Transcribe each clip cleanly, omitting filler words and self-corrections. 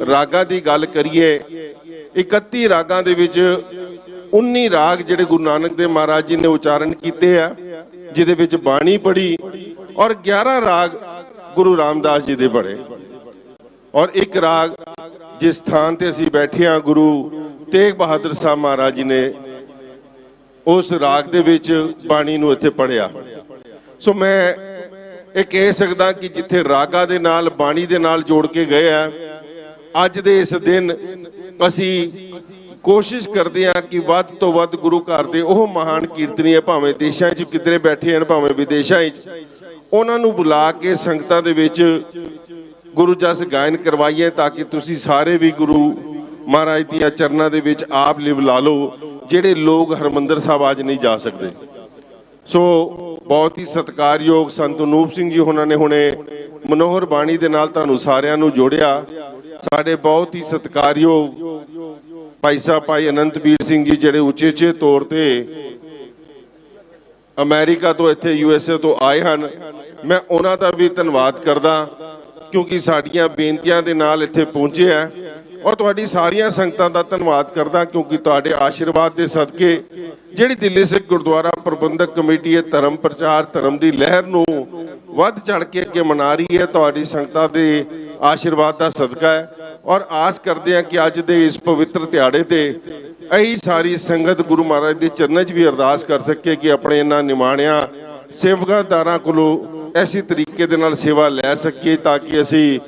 ਰਾਗਾਂ ਦੀ ਗੱਲ ਕਰੀਏ, 31 ਰਾਗਾਂ ਦੇ ਵਿੱਚ 19 ਰਾਗ ਜਿਹੜੇ ਗੁਰੂ ਨਾਨਕ ਦੇਵ ਮਹਾਰਾਜ ਜੀ ਨੇ ਉਚਾਰਨ ਕੀਤੇ ਆ, ਜਿਹਦੇ ਵਿੱਚ ਬਾਣੀ ਪੜ੍ਹੀ, ਔਰ 11 ਰਾਗ ਗੁਰੂ ਰਾਮਦਾਸ ਜੀ ਦੇ ਪੜ੍ਹੇ। ਔਰ ਇੱਕ ਰਾਗ ਜਿਸ ਸਥਾਨ ਤੇ ਅਸੀਂ ਬੈਠੇ ਹਾਂ, ਗੁਰੂ ਤੇਗ ਬਹਾਦਰ ਸਾਹਿਬ ਮਹਾਰਾਜ ਜੀ ਨੇ ਉਸ ਰਾਗ ਦੇ ਵਿੱਚ ਬਾਣੀ ਨੂੰ ਇੱਥੇ ਪੜ੍ਹਿਆ। ਸੋ ਮੈਂ ਇਹ ਕਹਿ ਸਕਦਾ ਕਿ ਜਿੱਥੇ ਰਾਗਾਂ ਦੇ ਨਾਲ ਬਾਣੀ ਦੇ ਨਾਲ ਜੋੜ ਕੇ ਗਏ ਆ, ਅੱਜ ਦੇ ਇਸ ਦਿਨ ਅਸੀਂ ਕੋਸ਼ਿਸ਼ ਕਰਦੇ ਹਾਂ ਕਿ ਵੱਧ ਤੋਂ ਵੱਧ ਗੁਰੂ ਘਰ ਦੇ ਉਹ ਮਹਾਨ ਕੀਰਤਨੀ ਹੈ, ਭਾਵੇਂ ਦੇਸ਼ਾਂ 'ਚ ਕਿਧਰੇ ਬੈਠੇ ਹਨ, ਭਾਵੇਂ ਵਿਦੇਸ਼ਾਂ 'ਚ, ਉਹਨਾਂ ਨੂੰ ਬੁਲਾ ਕੇ ਸੰਗਤਾਂ ਦੇ ਵਿੱਚ ਗੁਰੂ ਜਸ ਗਾਇਨ ਕਰਵਾਈਏ, ਤਾਂ ਕਿ ਤੁਸੀਂ ਸਾਰੇ ਵੀ ਗੁਰੂ ਮਹਾਰਾਜ ਦੀਆਂ ਚਰਨਾਂ ਦੇ ਵਿੱਚ ਆਪ ਲਿਵ ਲਾ ਲਓ, ਜਿਹੜੇ ਲੋਕ ਹਰਮੰਦਰ ਸਾਹਿਬ ਅੱਜ ਨਹੀਂ ਜਾ ਸਕਦੇ। ਸੋ ਬਹੁਤ ਹੀ ਸਤਿਕਾਰਯੋਗ ਸੰਤ ਅਨੂਪ ਸਿੰਘ ਜੀ ਉਹਨਾਂ ਨੇ ਹੁਣੇ ਮਨੋਹਰ ਬਾਣੀ ਦੇ ਨਾਲ ਤੁਹਾਨੂੰ ਸਾਰਿਆਂ ਨੂੰ ਜੋੜਿਆ। ਸਾਡੇ ਬਹੁਤ ਹੀ ਸਤਿਕਾਰਯੋਗ ਭਾਈ ਸਾਹਿਬ ਭਾਈ ਅਨੰਤਵੀਰ ਸਿੰਘ ਜੀ, ਜਿਹੜੇ ਉਚੇਚੇ ਤੌਰ ਤੇ ਅਮਰੀਕਾ ਤੋਂ ਇੱਥੇ USA ਤੋਂ ਆਏ ਹਨ, ਮੈਂ ਉਹਨਾਂ ਦਾ ਵੀ ਧੰਨਵਾਦ ਕਰਦਾ, ਕਿਉਂਕਿ ਸਾਡੀਆਂ ਬੇਨਤੀਆਂ ਦੇ ਨਾਲ ਇੱਥੇ ਪਹੁੰਚੇ ਆ। ਔਰ ਤੁਹਾਡੀ ਸਾਰੀਆਂ ਸੰਗਤਾਂ ਦਾ ਧੰਨਵਾਦ ਕਰਦਾ, ਕਿਉਂਕਿ ਤੁਹਾਡੇ ਆਸ਼ੀਰਵਾਦ ਦੇ ਸਦਕੇ ਜਿਹੜੀ ਦਿੱਲੀ ਸਿੱਖ ਗੁਰਦੁਆਰਾ ਪ੍ਰਬੰਧਕ ਕਮੇਟੀ ਹੈ ਧਰਮ ਪ੍ਰਚਾਰ, ਧਰਮ ਦੀ ਲਹਿਰ ਨੂੰ ਵੱਧ ਚੜ ਕੇ ਅੱਗੇ ਮਨਾ ਰਹੀ ਹੈ, ਤੁਹਾਡੀ ਸੰਗਤਾਂ ਦੇ ਆਸ਼ੀਰਵਾਦ ਦਾ ਸਦਕਾ ਹੈ। ਔਰ ਆਸ ਕਰਦੇ ਹਾਂ ਕਿ ਅੱਜ ਦੇ ਇਸ ਪਵਿੱਤਰ ਦਿਹਾੜੇ ਤੇ ਇਹੀ ਸਾਰੀ ਸੰਗਤ ਗੁਰੂ ਮਹਾਰਾਜ ਦੇ ਚਰਨਾਂ 'ਚ ਵੀ ਅਰਦਾਸ ਕਰ ਸਕੇ ਕਿ ਆਪਣੇ ਇਹਨਾਂ ਨਿਮਾਣਿਆਂ ਸੇਵਕਾਦਾਰਾਂ ਕੋਲੋਂ ਐਸੀ ਤਰੀਕੇ ਦੇ ਨਾਲ ਸੇਵਾ ਲੈ ਸਕੀਏ, ਤਾਂ ਕਿ ਅਸੀਂ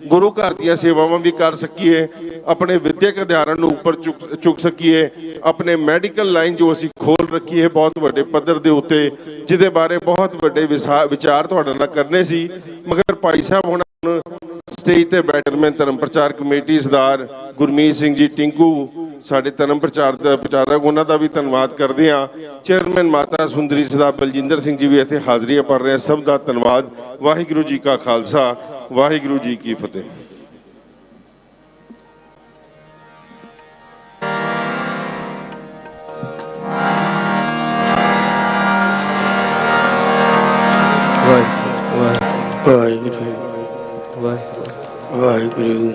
ਗੁਰੂ ਘਰ ਦੀਆਂ ਸੇਵਾਵਾਂ ਵੀ ਕਰ ਸਕੀਏ, ਆਪਣੇ ਵਿਦਿਅਕ ਅਧਿਆਰਾਂ ਨੂੰ ਉੱਪਰ ਚੁੱਕ ਸਕੀਏ, ਆਪਣੇ ਮੈਡੀਕਲ ਲਾਈਨ ਜੋ ਅਸੀਂ ਖੋਲ ਰੱਖੀ ਹੈ ਬਹੁਤ ਵੱਡੇ ਪੱਧਰ ਦੇ ਉੱਤੇ, ਜਿਹਦੇ ਬਾਰੇ ਬਹੁਤ ਵੱਡੇ ਵਿਚਾਰ ਤੁਹਾਡੇ ਨਾਲ ਕਰਨੇ ਸੀ, ਮਗਰ ਭਾਈ ਸਾਹਿਬ ਹੁਣ ਸਟੇਜ ਤੇ ਬੈਠੇ। ਮੈਂ ਧਰਮ ਪ੍ਰਚਾਰ ਕਮੇਟੀ ਸਰਦਾਰ ਗੁਰਮੀਤ ਸਿੰਘ ਜੀ ਟਿੰਕੂ, ਸਾਡੇ ਧਰਮ ਪ੍ਰਚਾਰ ਦਾ ਪ੍ਰਚਾਰਕ, ਉਹਨਾਂ ਦਾ ਵੀ ਧੰਨਵਾਦ ਕਰਦੇ ਹਾਂ। ਚੇਅਰਮੈਨ ਮਾਤਾ ਸੁੰਦਰੀ ਸਰਦਾਰ ਬਲਜਿੰਦਰ ਸਿੰਘ ਜੀ ਵੀ ਇੱਥੇ ਹਾਜ਼ਰੀਆਂ ਭਰ ਰਹੇ, ਸਭ ਦਾ ਧੰਨਵਾਦ। ਵਾਹਿਗੁਰੂ ਜੀ ਕਾ ਖਾਲਸਾ, ਵਾਹਿਗੁਰੂ ਜੀ ਕੀ ਫਤਿਹ। ਵਾਹਿਗੁਰੂ ਵਾਹਿਗੁਰੂ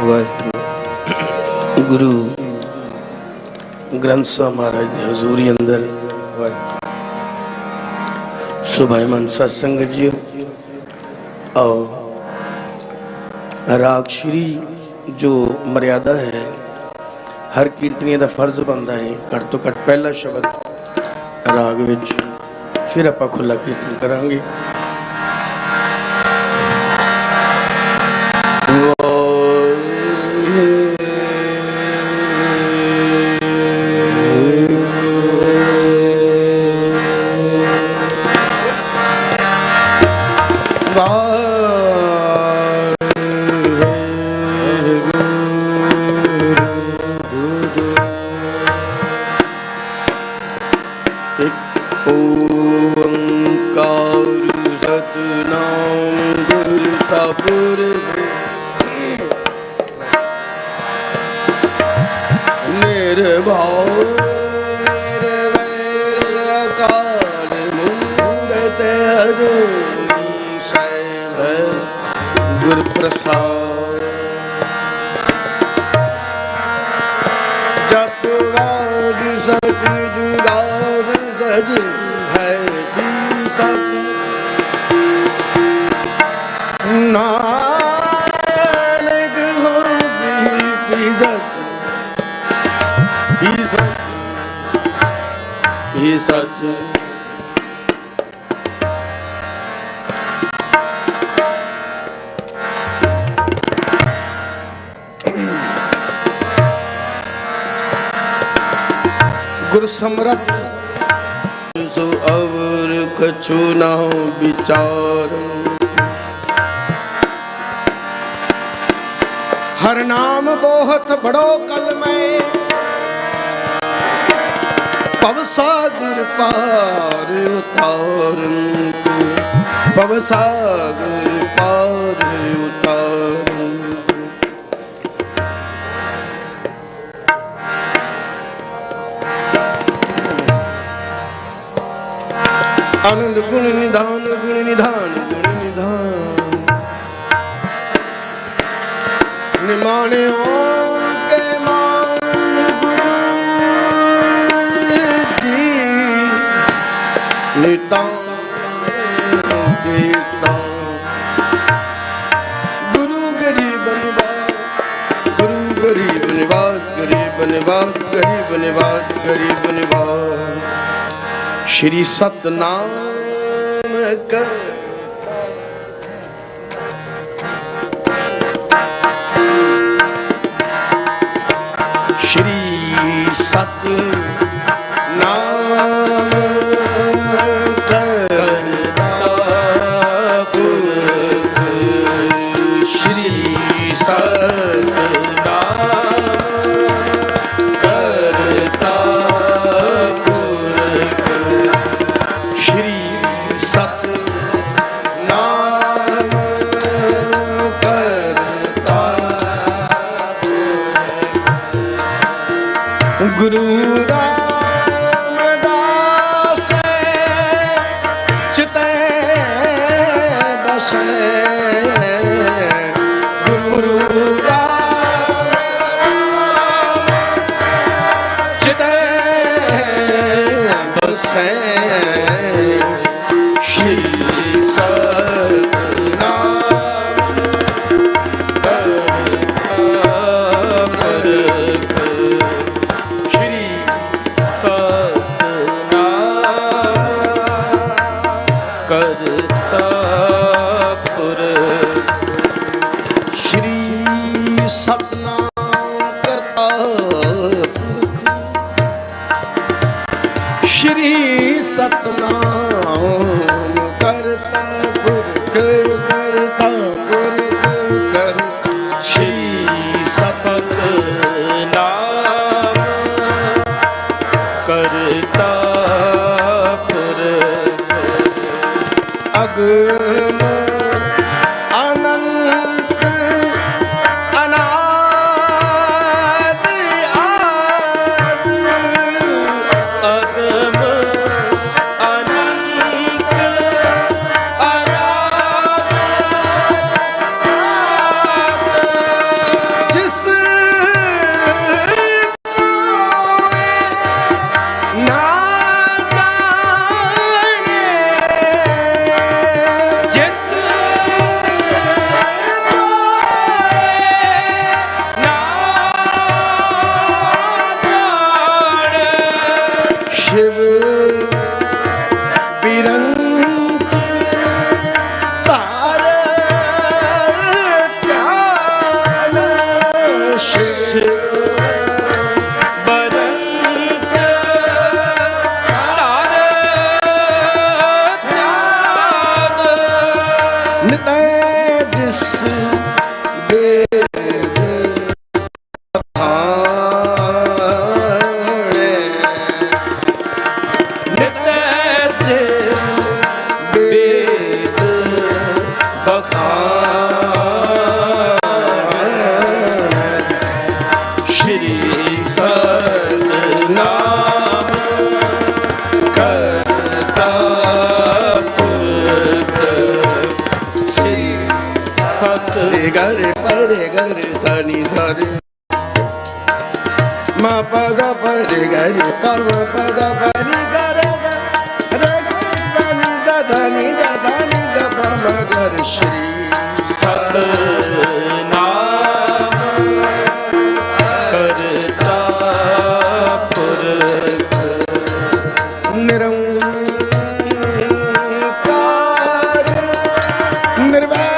ਵਾਹਿਗੁਰੂ। ਗੁਰੂ ਗ੍ਰੰਥ ਸਾਹਿਬ ਮਹਾਰਾਜ ਦੀ ਹਜ਼ੂਰੀ ਅੰਦਰ ਸੁਭਾਈਮਾਨ ਸਤ ਸੰਗਤ ਜੀ, ਆਓ ਰਾਗ ਸ਼੍ਰੀ ਜੋ ਮਰਿਆਦਾ ਹੈ, ਹਰ ਕੀਰਤਨੀਏ ਦਾ ਫਰਜ਼ ਬਣਦਾ ਹੈ ਘੱਟ ਤੋਂ ਘੱਟ ਪਹਿਲਾ ਸ਼ਬਦ ਰਾਗ ਵਿੱਚ, ਫਿਰ ਆਪਾਂ ਖੁੱਲਾ ਕੀਰਤਨ ਕਰਾਂਗੇ। ਗੁਰ ਪ੍ਰਸਾਦ ਜਪ ਵਾਦ ਸਚ ਜੁਗਾਦ ਸਚ ਹੈ ਦੀ ਸਚ ਨਾਨਕ ਹੋਸੀ ਪੀ ਸਚ ਪੀ ਸਚ ਪੀ ਸਚ। ਗੁਰ ਸਮਰੱਥ ਸੋ ਅਵਰ ਕਛੂ ਨਾ ਵਿਚਾਰ, ਹਰ ਨਾਮ ਬਹੁਤ ਬੜੋ ਕਲਮੈ, ਭਵ ਸਾਗਰ ਪਾਰ ਉਤਾਰਨ ਕੋ, ਭਵ ਸਾਗਰ ਪਾਰ ਉਤਾਰਨ। ਆਨੰਦ ਗੁਣ ਨਿਧਾਨ ਗੁਣ ਨਿਧਾਨ ਗੁਣ ਨਿਧਾਨ, ਨਿਰਮਾਣਿਓ ਕੇ ਮਾਨ ਗੁਰੂ ਜੀ ਨਿਤਾਂ ਕੀਤਾ ਗੁਰੂ ਗਰੀਬ ਨਿਵਾਜ ਗੁਰੂ ਗਰੀਬ ਨਿਵਾਜ ਗਰੀਬ ਨਿਵਾਜ ਗਰੀਬ ਨਿਵਾਜ ਗਰੀਬ ਨਿਵਾਜ ਸ਼੍ਰੀ ਸਤਨਾਮ ਕਰ श्री सतनाम करता पुरख श्री सतनाम करता पुरख श्री सतनाम करता गुरु रामदास चिते बसे गुरु रामदास चिते बसे श्री सतनाम करता श्री सतनाम करता पुरख करता पुरख कर श्री सतनाम करता पुरख अगम शिव बिरंच तार काल शिव बिरंच तार काल नितय जिस श्री सतनाम करता पुरख श्री सत रे परे गरे सनि सरे म पद परे गरे कर्म पद परि गरे रे धनि धनि धनि गम गर श्री सतनाम करता पुरख निरंकार निर्वैर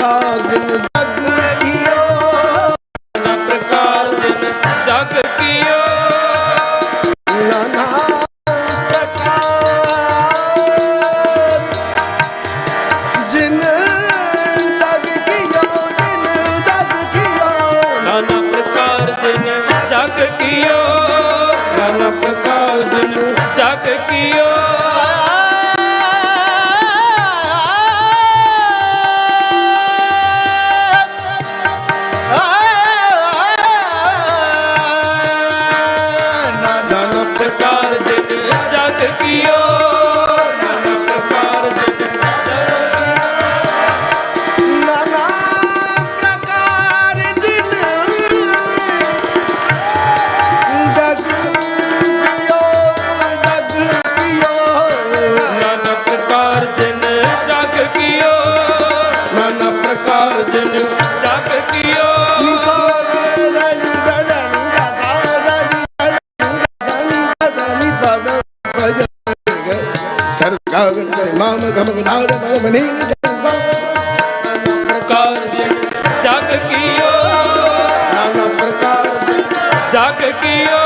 प्रकार जिन जग कियो, नाना प्रकार जिन जग कियो, नाना जिन जग कियो, नाना प्रकार जिन जग कियो, नाना प्रकार जिन जग कियो, नाना प्रकार जिन जग कियो, नाना प्रकार जिन नाना प्रकार जिन जग कियो, जग कियो, नाना प्रकार जिन जग कियो, नाना प्रकार जिन जग कियो, प्रकार जिन जग कियो, नाना प्रकार जग कियो,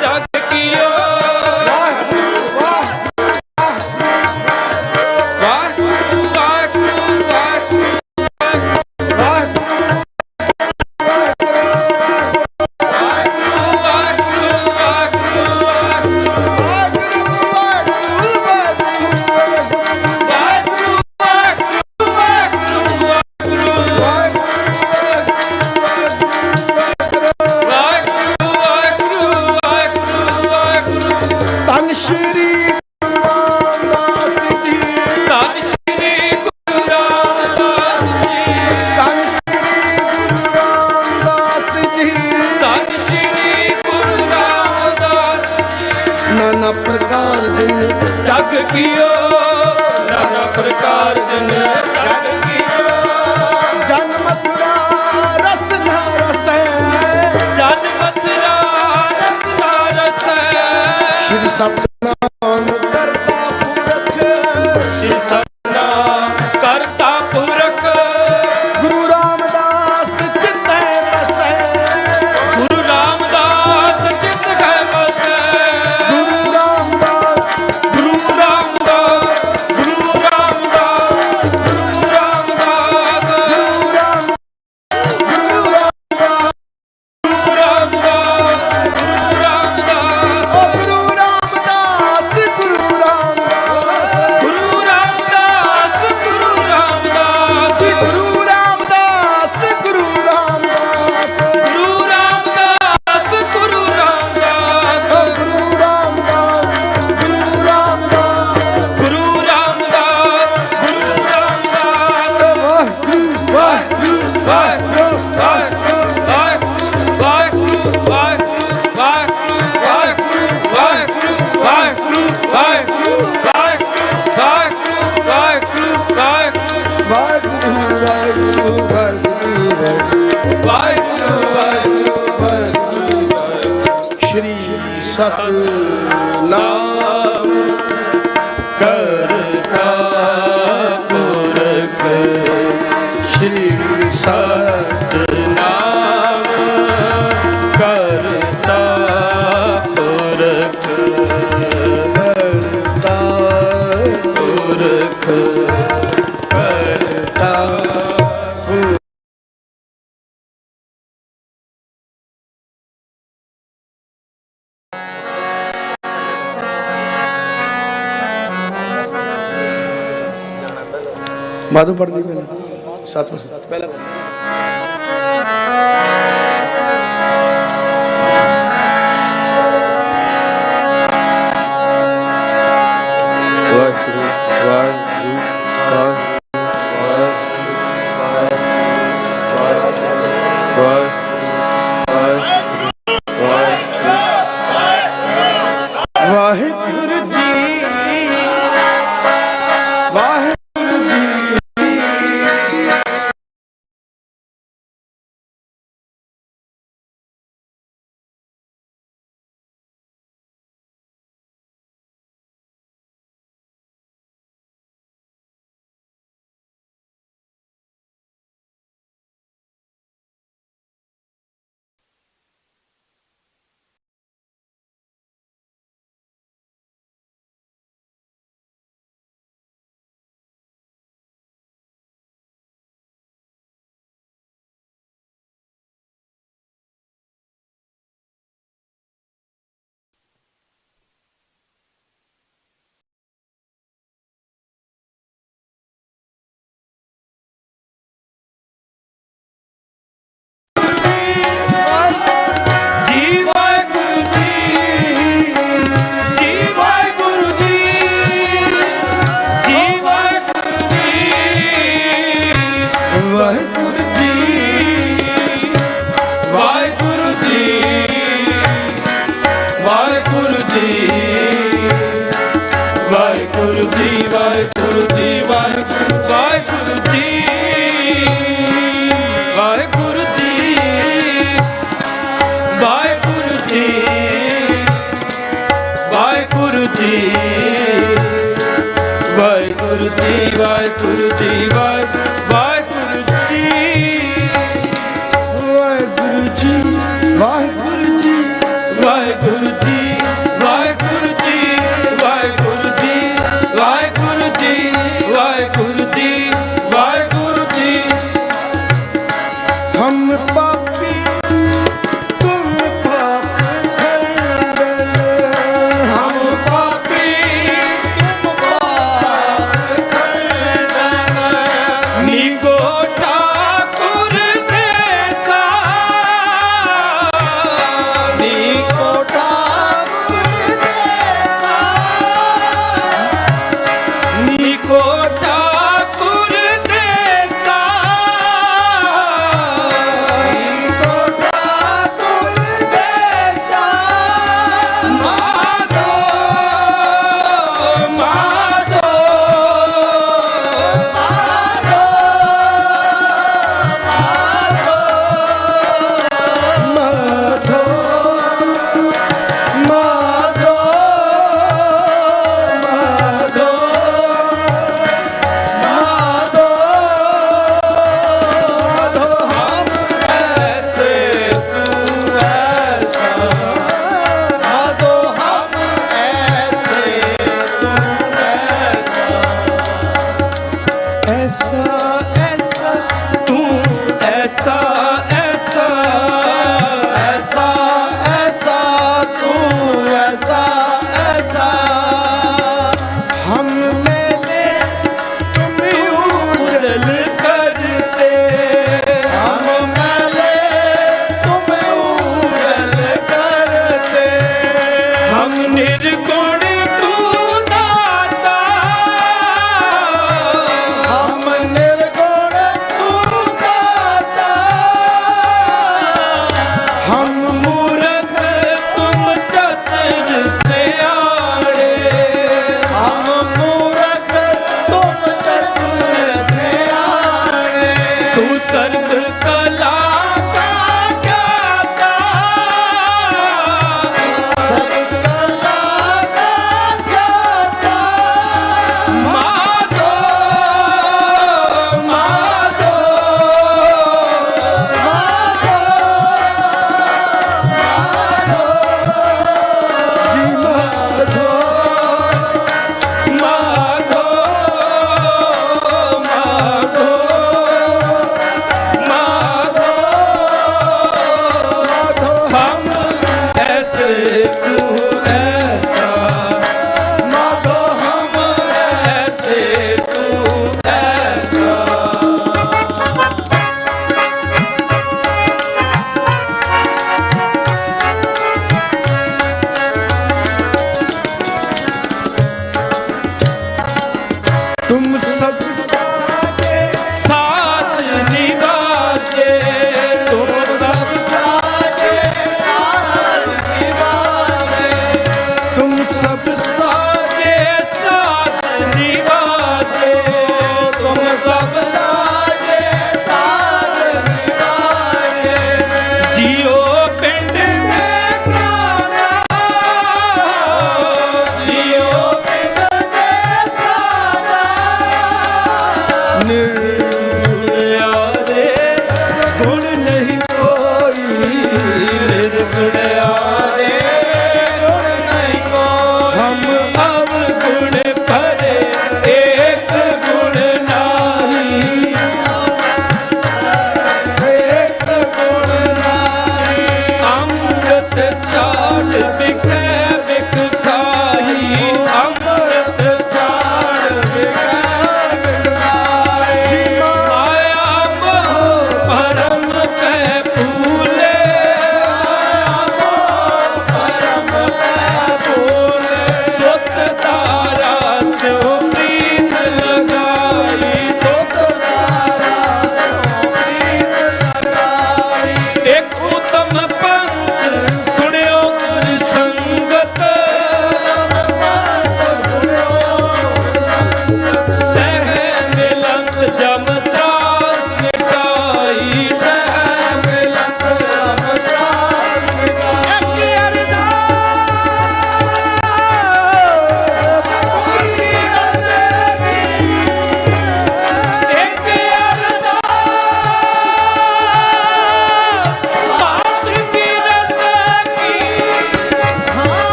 जग कियो, वाहिगुरू वाहिगुरू वाहिगुरू वाहिगुरू ਧੰਨ ਸ਼੍ਰੀ ਗੁਰੂ ਰਾਮਦਾਸ ਜੀ, ਧੰਨ ਸ਼੍ਰੀ ਗੁਰੂ ਰਾਮਦਾਸ ਜੀ, ਧੰਨ ਸ਼੍ਰੀ ਗੁਰੂ ਰਾਮਦਾਸ ਜੀ, ਧੰਨ ਸ਼੍ਰੀ ਗੁਰੂ ਰਾਮਦਾਸ ਜੀ, ਨਾਨਾ ਪ੍ਰਕਾਰ ਜਿਨ ਜਗ ਕੀਓ, ਨਾਨਾ ਪ੍ਰਕਾਰ ਜਿਨ ਜਗ ਕੀਓ, ਜਨ ਮਥੁਰਾ ਰਸ ਨਾ ਰਸੈ, ਜਨ ਮਥੁਰਾ ਰਸ ਨਾ ਰਸੈ, ਸ਼੍ਰੀ ਸਤਨਾਮ ਕਰਤਾ ਪੁਰਖ, ਸ਼੍ਰੀ ਸਤਿਨਾਮ ਕਰਤਾ ਪੁਰਖ, ਗੁਰੂ ਰਾਮਦਾਸ ਚਿਤੈ ਵਸੈ, ਗੁਰੂ ਰਾਮਦਾਸ ਚਿਤ ਹੈ ਬਸੈ, ਗੁਰੂ ਰਾਮਦਾਸ, ਗੁਰੂ ਰਾਮਦਾਸ, ਗੁਰੂ ਰਾਮਦਾਸ, ਗੁਰੂ ਰਾਮਦਾਸ, ਗੁਰੂ ਰਾਮ, ਗੁਰੂ ਰਾਮਦਾਸ, ਗੁਰੂ ਰਾਮਦਾਸ, ਗੁਰੂ ਰਾਮਦਾਸ, ਓ ਗੁਰੂ ਰਾਮਦਾਸ, ਗੁਰੂ ਰਾਮਦਾਸ, ਗੁਰੂ ਰਾਮਦਾਸ, ਗੁਰੂ ਰਾਮਦਾਸ, ਗੁਰੂ ਰਾਮਦਾਸ, ਗੁਰੂ ਰਾਮਦਾਸ, ਗੁਰੂ ਰਾਮਦਾਸ, ਗੁਰੂ ਰਾਮਦਾਸ, ਓ ਗੁਰੂ ਰਾਮਦਾਸ, ਗੁਰੂ ਰਾਮਦਾਸ, ਗੁਰੂ ਰਾਮਦਾਸ, ਗੁਰੂ ਰਾਮਦਾਸ, ਵਾਹਿਗੁਰੂ ਵਾਹਿਗੁਰੂ ਵਾਹਿਗੁਰੂ ਵਾਹਿਗੁਰੂ ਵਾਹਿਗੁਰੂ ਵਾਹਿਗੁਰੂ ਵਾਹਿਗੁਰੂ ਵਾਹਿਗੁਰੂ ਵਾਹਿਗੁਰੂ ਵਾਹਿਗੁਰੂ ਵਾਹਿਗੁਰੂ ਵਾਹਿਗੁਰੂ ਵਾਹਿਗੁਰੂ ਵਾਹਿਗੁਰੂ ਵਾਹਿਗੁਰੂ ਵਾਹਿਗੁਰੂ ਵਾਹਿਗੁਰੂ ਸ਼੍ਰੀ ਸਤਨਾਮ ਕਰਤਾ ਪੁਰਖ, ਸ਼੍ਰੀ ਨਾਮ ਕਰਤਾ ਪੁਰਖ, ਕਰਤਾ ਪੁਰਖ, ਕਰਤਾ ਮਾਧੋ ਪੜਦੀ ਪਹਿਲਾਂ ਸਤਿ ਪਹਿਲਾਂ ਵਾਹਿਗੁਰੂ ਵਾਹਿਗੁਰੂ ਵਾਹਿਗੁਰੂ ਜੀ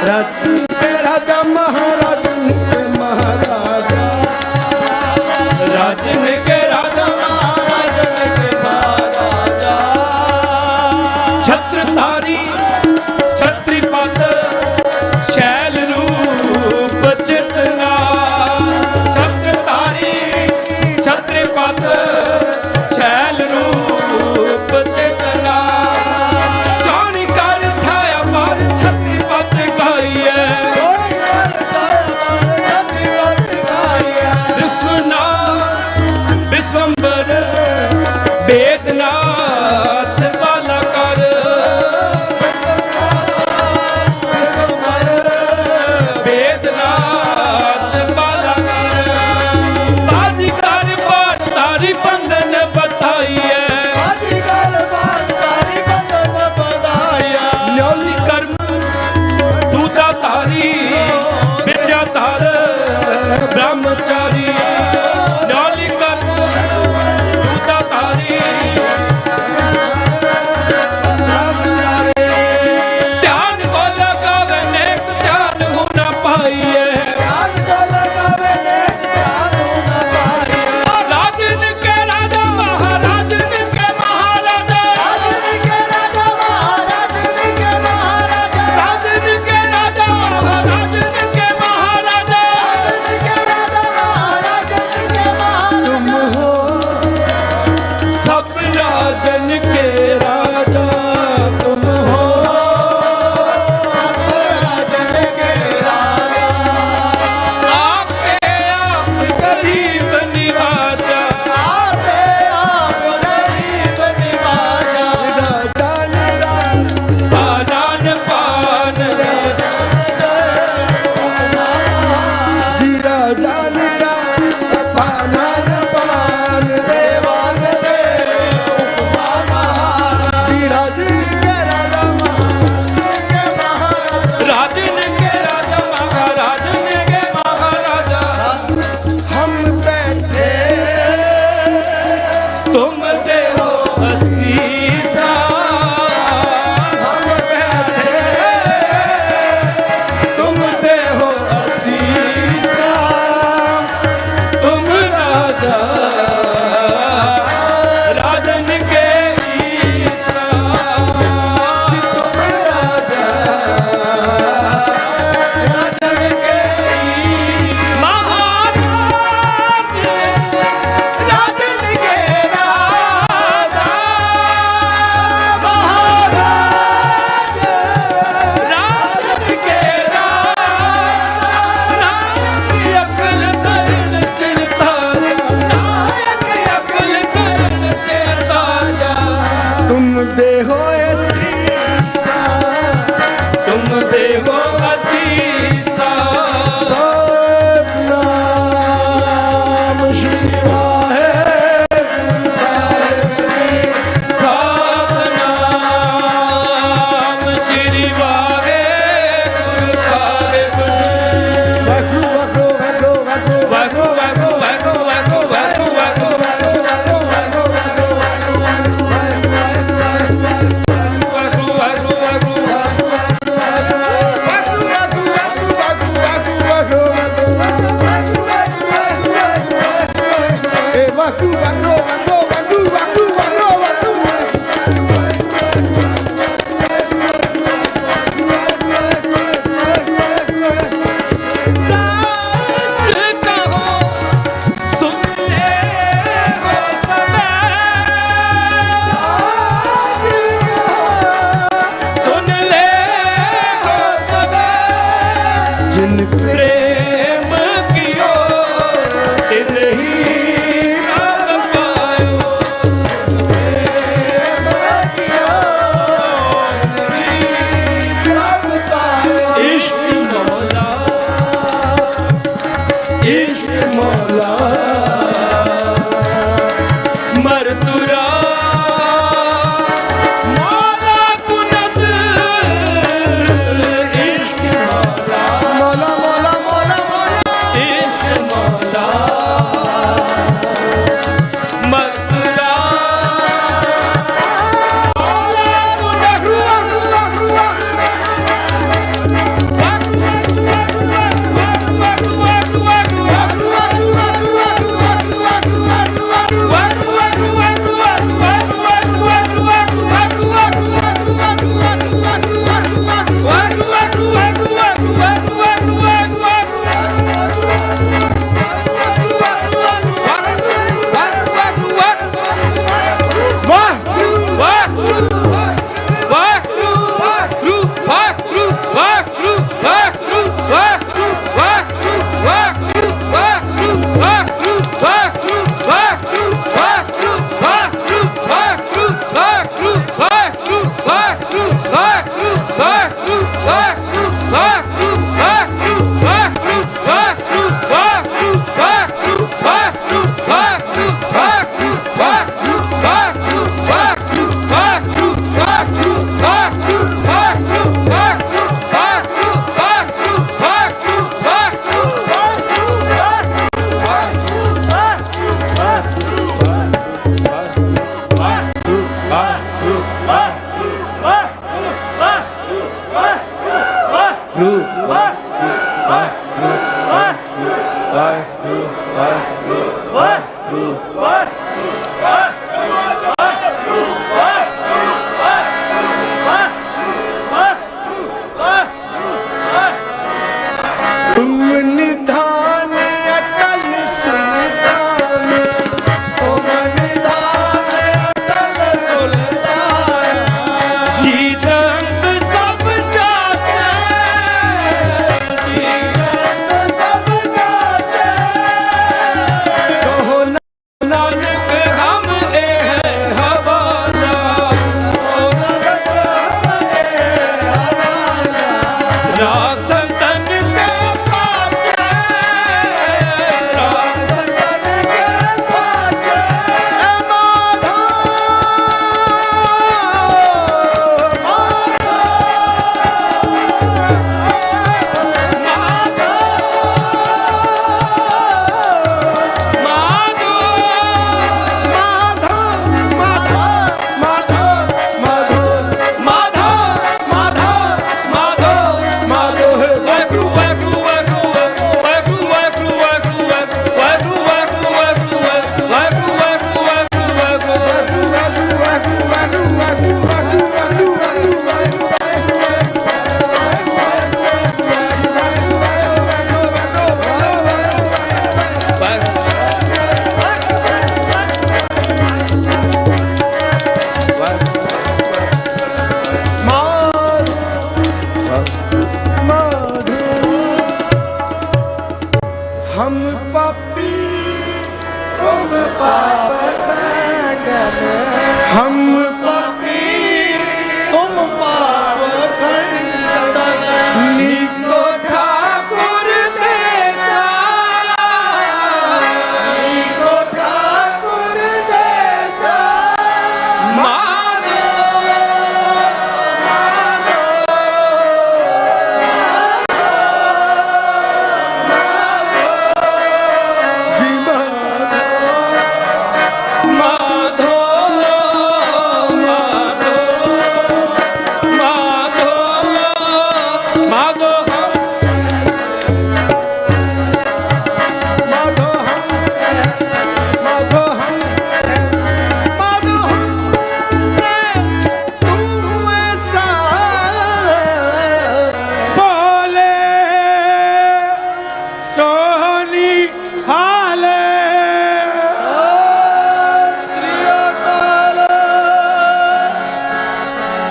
राजन के राजा महाराजन के महाराजा, राजन के राजा महाराजन के महाराजा, छत्रधारी छत्रीपद शैल रूप चितना, छत्रधारी छत्रीपद शैल रूप चितना, जानी कर छाया पर छत्रीपद गाइए, विश्वनाथ विश्वंबर वेदनाथ वाला कर, वेदनाथ वाला कर, बाजीगर तारी बंधन बताइए, न्योली कर्म दूता तारी विद्या तार ब्रह्मचारी, न्योली कर्म दूता तारी ध्यान को लगावे नेक ध्यान हो न पाइए, राजन के राजा महाराजन के महाराजा, राजन के राजा महाराजन के महाराजा, तुम हो सब राजन के राजा, तुम हो आपे आप गरीब निवाजा, पानान पान जी राजा पानान पान देवान दे जी राजन के राजा राजन के राजा महाराजन के महाराजा, हम बैठे तुम दे हो असीसा, हम बैठे तुम दे हो असीसा, तुम राजा राजन के ईसा, राजन के महाराज, राजन के राजा, महाराज राजन के राजा, नायक अकल करण सिर ताजा, नायक अकल करण सिर ताजा, तुम देहो तुम देवो असीसा, सतनाम श्री वाहेगुरु सतनाम श्री वाहेगुरु साहिब, वाहु वाहु वाहु वाहु वाहु वाहु वाहु वाहु वाहु वाहु प्रेम कियो तिन्ही नाम पायो, हम पापी तुम पाप खंडन निको ठाकुर देसा निको ठाकुर देसा मानो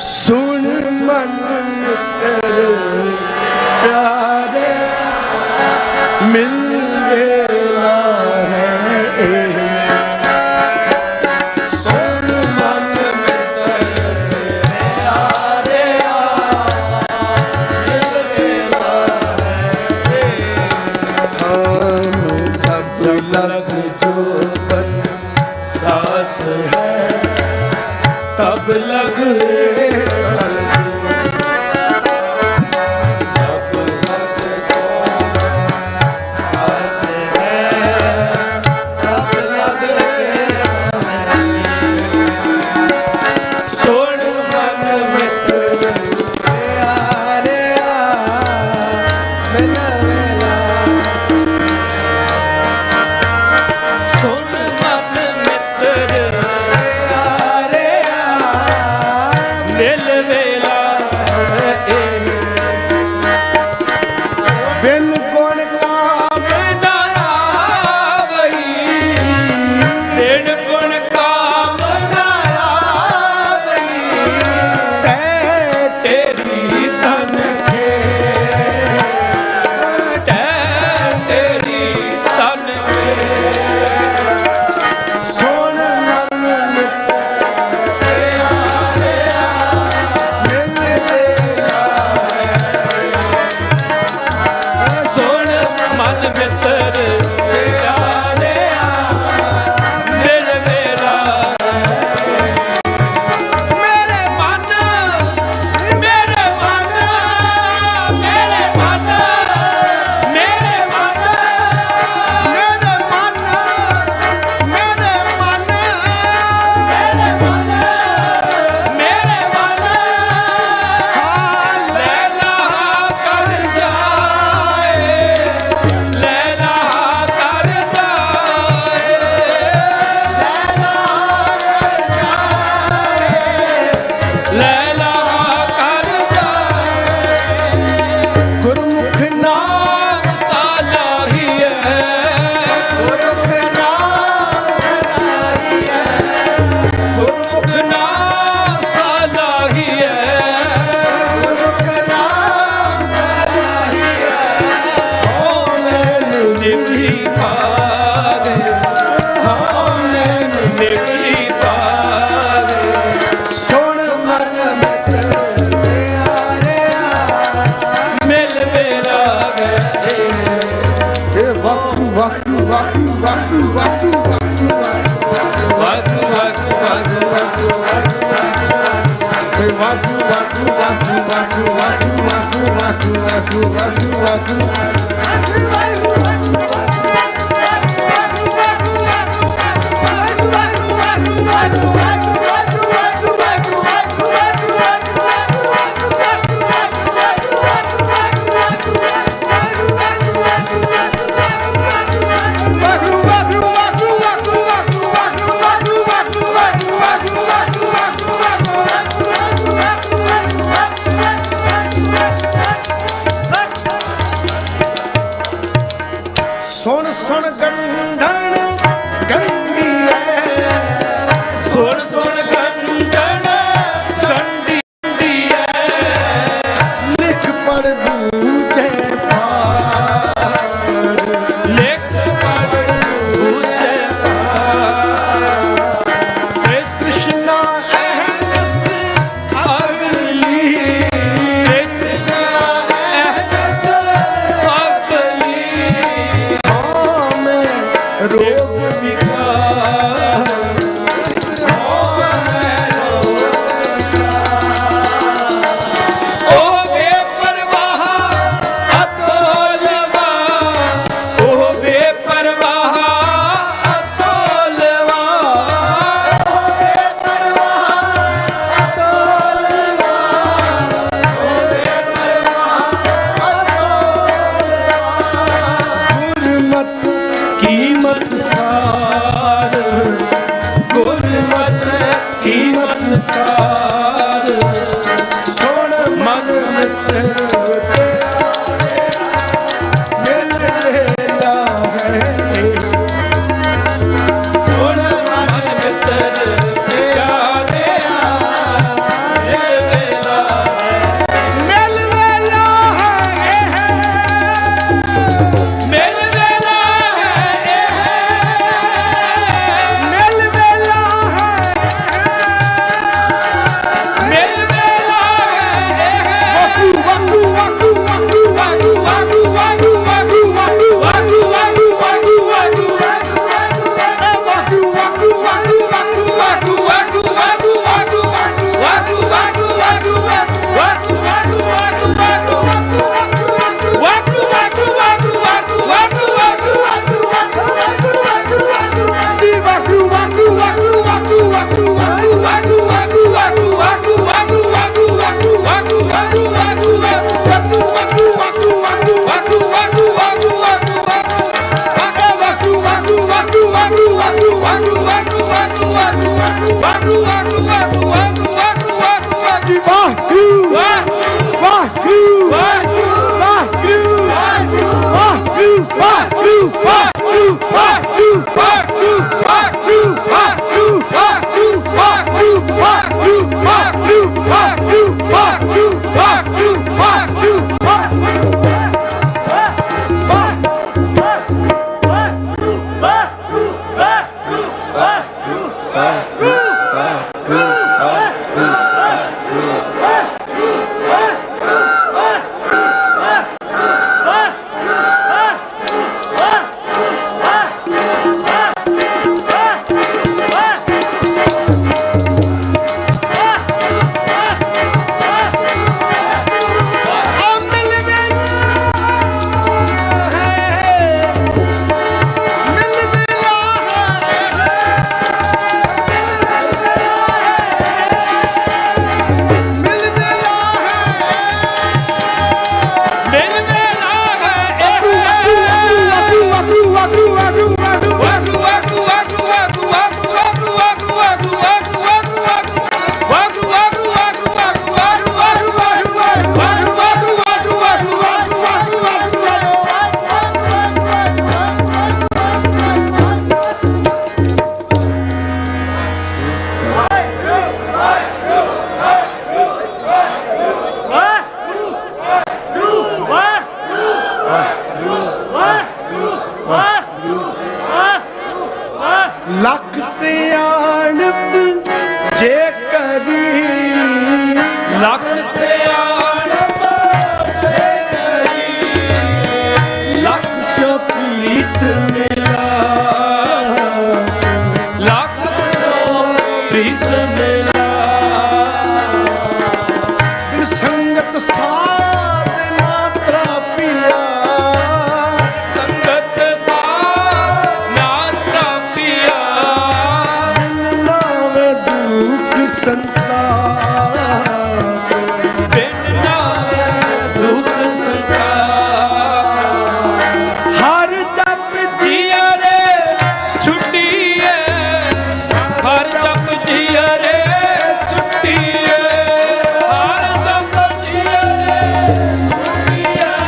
सुन मन मित्र प्यारे मिल गया है सुन मन मित्र प्यारे मिल गया है सब लग जो बन सास है तब लग ਲੱਖ ਸਿਆਣਪ ਜੇ ਕਰੀ, ਲੱਖ ਸਿਆਣਪ ਜੇ ਕਰੀ, ਲੱਖ ਸੋ ਪ੍ਰੀਤ ਮਿਲਾ, ਲੱਖ ਸੋ ਪ੍ਰੀਤ ਮਿਲਾ, ਸੰਗਤ ਸਾਧਨਾ ਤਰਾਪੀਆ, ਸੰਗਤ ਸਾਧਨਾ ਤਰਾਪੀਆ, ਬਿਨ ਨਾਵੇ ਦੁਖ ਸੰਤਾਪ, ਬਿਨ ਨਾਵੇ ਦੁਖ ਸੰਤਾਪ, ਹਰ ਜਪ ਜੀਆ ਰੇ ਛੁੱਟੀਏ, ਹਰ ਜਪ ਜੀਆ ਰੇ ਛੁੱਟੀਏ, ਹਰ ਜਪ ਜੀਆ ਰੇ ਛੁੱਟੀਏ,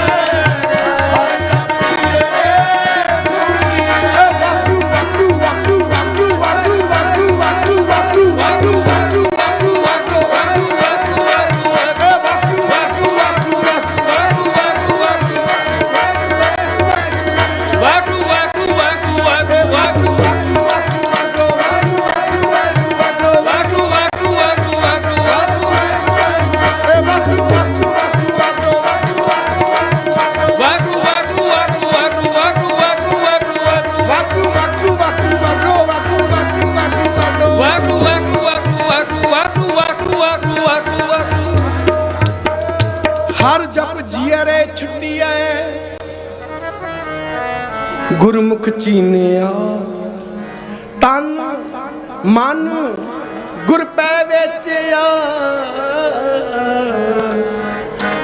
ਵਾਕੂ ਵਾਕੂ ਵਾਕੂ ਵਾਕੂ ਵਾਕੂ ਵਾਕੂ ਵਾਕੂ ਵਾਕੂ ਵਾਕੂ ਵਾਕੂ ਵਾਕੂ ਵਾਕੂ ਹਰ ਜਪ ਜੀਆ ਰੇ ਛੁੱਟੀਐ, ਗੁਰਮੁਖ ਚੀਨਿਆ, ਤਨ ਮਨ ਗੁਰ ਪੈ ਵੇਚਿਆ,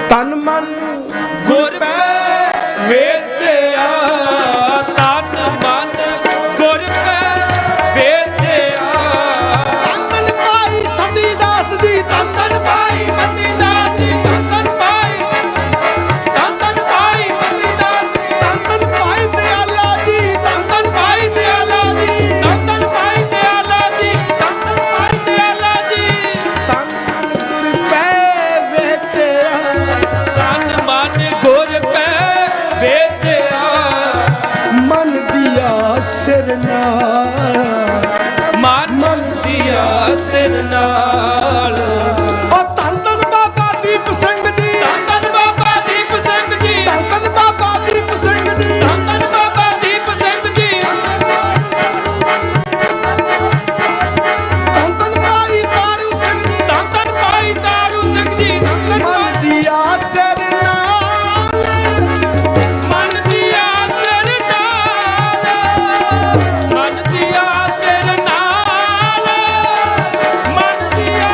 ਤਨ ਮਨ ਗੁਰ ਪੈ ਵੇਚਿਆ, ਤਨ ਮਨ ਗੁਰ ਪੈ ਵੇਚਿਆ, ਤਨ ਭਾਈ ਸੰਦੀ ਦਾਸ ਜੀ, ਤਨ ਭਾਈ ਮਤੀ ਦਾਸ ਜੀ, ਤਨ ਭਾਈ, ਤਨ ਭਾਈ ਮਤੀ ਦਾਸ ਜੀ, ਤਨ ਭਾਈ ਦਿਆਲਾ ਜੀ, ਤਨ ਭਾਈ ਦਿਆਲਾ ਜੀ, ਤਨ ਭਾਈ ਦਿਆਲਾ ਜੀ, ਤਨ ਭਾਈ ਦਿਆਲਾ ਜੀ, ਤਨ ਗੁਰ ਪੈ ਵੇਚਿਆ, ਤਨ ਮਨ ਗੁਰ ਪੈ ਵੇਚਿਆ, ਮਨ ਦਿਆ ਸਿਰ ਨਾਲ, ਮਨ ਦੀਆ ਸਿਰ ਨਾਲ, ਉਹ ਧੰਨ ਧੰਨ ਬਾਬਾ ਦੀਪ ਸਿੰਘ ਜੀ, ਧੰਨ ਬਾਬਾ ਦੀਪ ਸਿੰਘ ਜੀ, ਧੰਨ ਧੰਨ ਬਾਬਾ ਦੀਪ ਸਿੰਘ ਜੀ, ਧੰਨ ਬਾਬਾ ਦੀਪ ਸਿੰਘ ਜੀ, ਧੰਨ ਧੰਨ ਭਾਈ ਤਾਰੂ ਸਿੰਘ ਜੀ, ਧੰਨ ਭਾਈ ਤਾਰੂ ਸਿੰਘ ਜੀ, ਧੰਨ ਮਨ ਦਿਆ ਸਿਰ ਨਾਲ, ਮਨ ਦੀਆ ਸਿਰ ਨਾਲ, ਮਨ ਦੀਆ ਸਿਰ ਨਾਲ, ਮਨ ਦੀਆ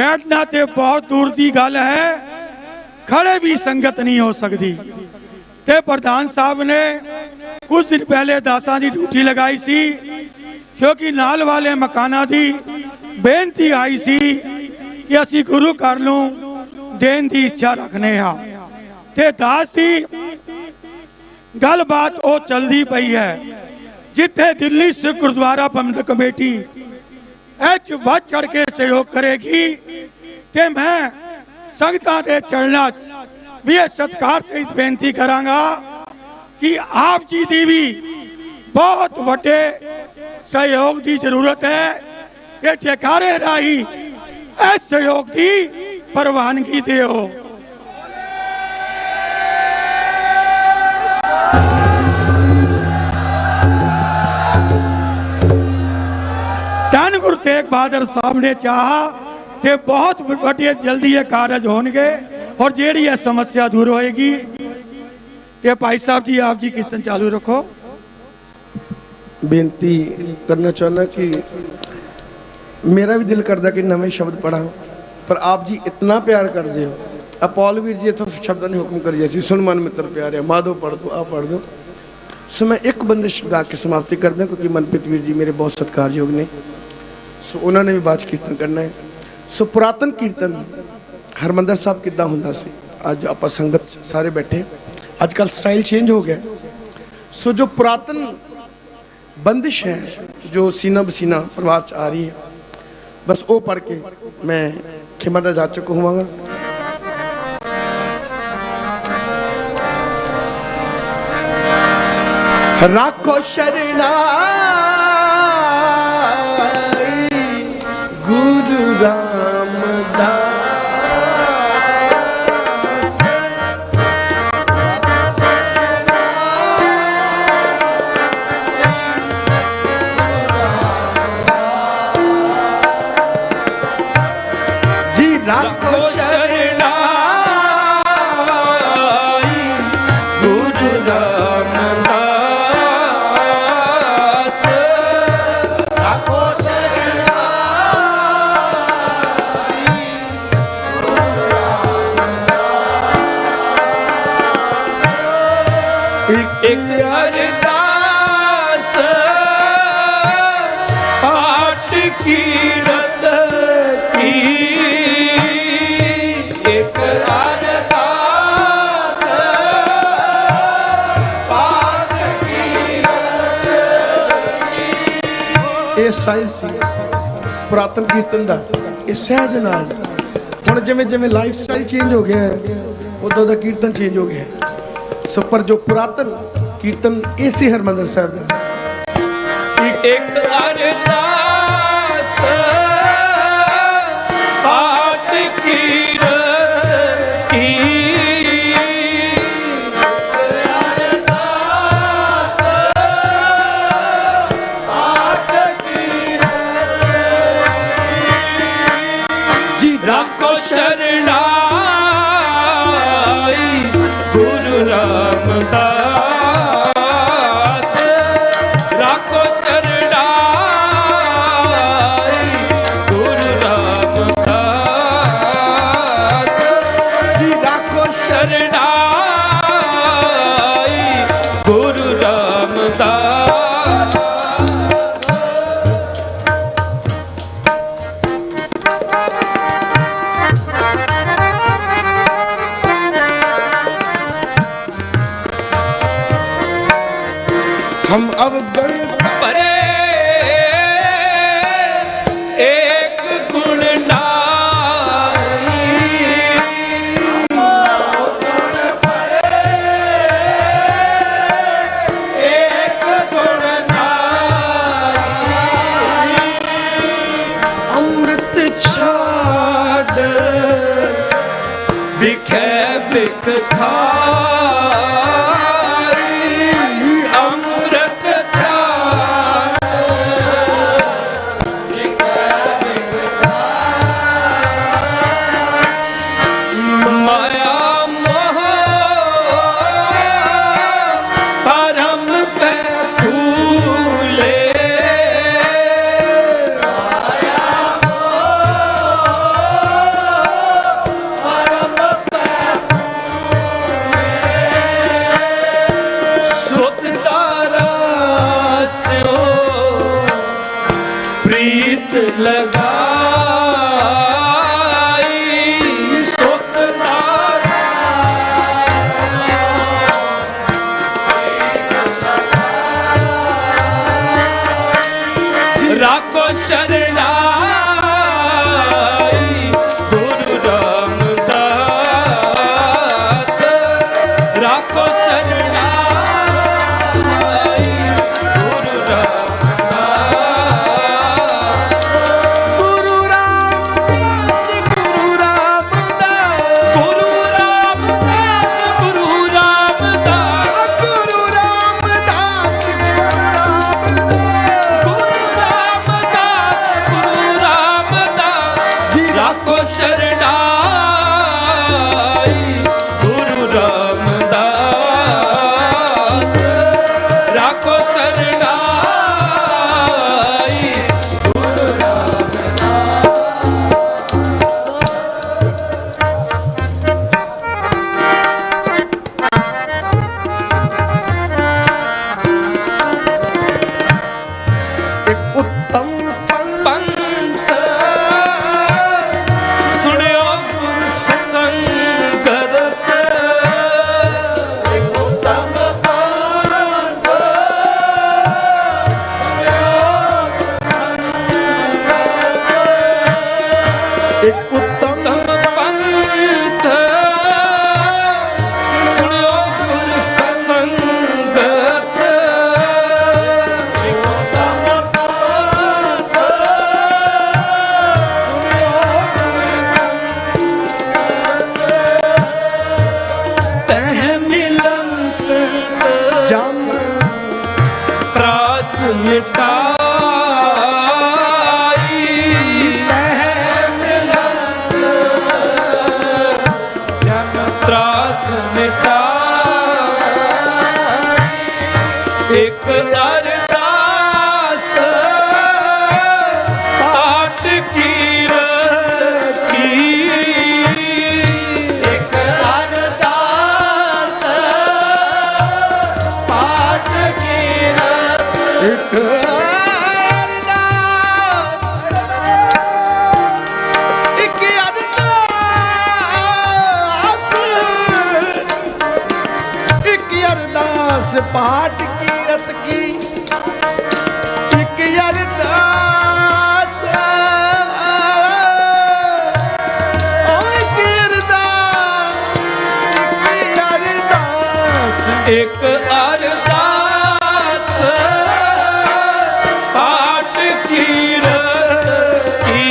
बैठना तो बहुत दूर की गल है, खड़े भी संगत नहीं हो सकती। ते प्रधान साहब ने कुछ दिन पहले दासा की ड्यूटी लगाई सी, क्योंकि नाल वाले मकाना की बेनती आई सी कि असी गुरु घर नूं देन की इच्छा रखने हाँ। ते दास की गलबात वो चलती पई है, जिथे दिल्ली सिख गुरुद्वारा प्रबंधक कमेटी एच वध चढ़ के सहयोग करेगी, ते मैं संगतां दे चरणा भी सत्कार सहित बेनती करांगा कि आप जी की भी बहुत वड्डे सहयोग की जरूरत है, कि जयकारे राही इस सहयोग की प्रवानगी दिओ। धन गुरु तेग बहादुर साहब ने चाहा कि बहुत वड्डे जल्दी ये कारज होंगे और जेड़ी ये समस्या दूर होएगी। कि भाई साहब जी आप जी कीर्तन चालू रखो। बेनती करना चाहना कि मेरा भी दिल करता कि नवे शब्द पढ़ा, पर आप जी इतना प्यार कर दे हो। अपॉलवीर जी तो शब्द ने हुक्म कर जैसी सुन मन मित्र प्यार है, माधो पढ़ दो आप पढ़ दो। सो मैं एक बंदिश गा के समाप्ति कर दूं, क्योंकि मनप्रीत वीर जी मेरे बहुत सत्कारयोग ने, सो उन्होंने भी बात कीर्तन करना है। सो पुरातन कीर्तन हरमंदर साहब किदा होंदा सी, अज आप संगत सारे बैठे, आजकल स्टाइल चेंज हो गया। सो जो पुरातन बंदिश है जो सीना बसीना परिवार च आ रही है, बस वो पढ़ के मैं खिमा दा जाचक होवांगा। राखो शरणा गुरु रामदास, जी राखो शरणा गुरु रामदास, राखो शरणा एक अरदास पाठ कीरत की, एक अरदास पाठ कीरत की। ये स्टाइल सी पुरातन कीर्तन का, ये सहज नाल हुण जिवें जिवें लाइफ स्टाइल चेंज हो गया है, उदों दा कीर्तन चेंज हो गया है। सो पर जो पुरातन कीर्तन इसी हरमंदर साहब का एक अरदास पाठ कीरत की, जी राखो शरणाई गुरु रामदास, राखो शरणाई गुरु रामदास, जी राखो शरणाई गुरु रामदास। हम अवगण परे एक गुण नाई, एक गुण नाई, अमृत छाड़ बिखे बिख खाई, अमृत छाड़ माया मोह परम पे फूले, राखो शरणाई गुरु रामदास राखो शरणाई गुरु उत्तम पंथ सुनियो गुर संगत उत्तम पंथ एक उत्तम पंथ सुनियो गुर संगत तह मिलंत जम त्रास मिटाई तह त्रास मिटाई एक अरदास पाठ कीरत की एक अरदास पाठ कीरत एक अरदास पाठ कीरत की एक अरदास एक अरदास पाठ कीरत की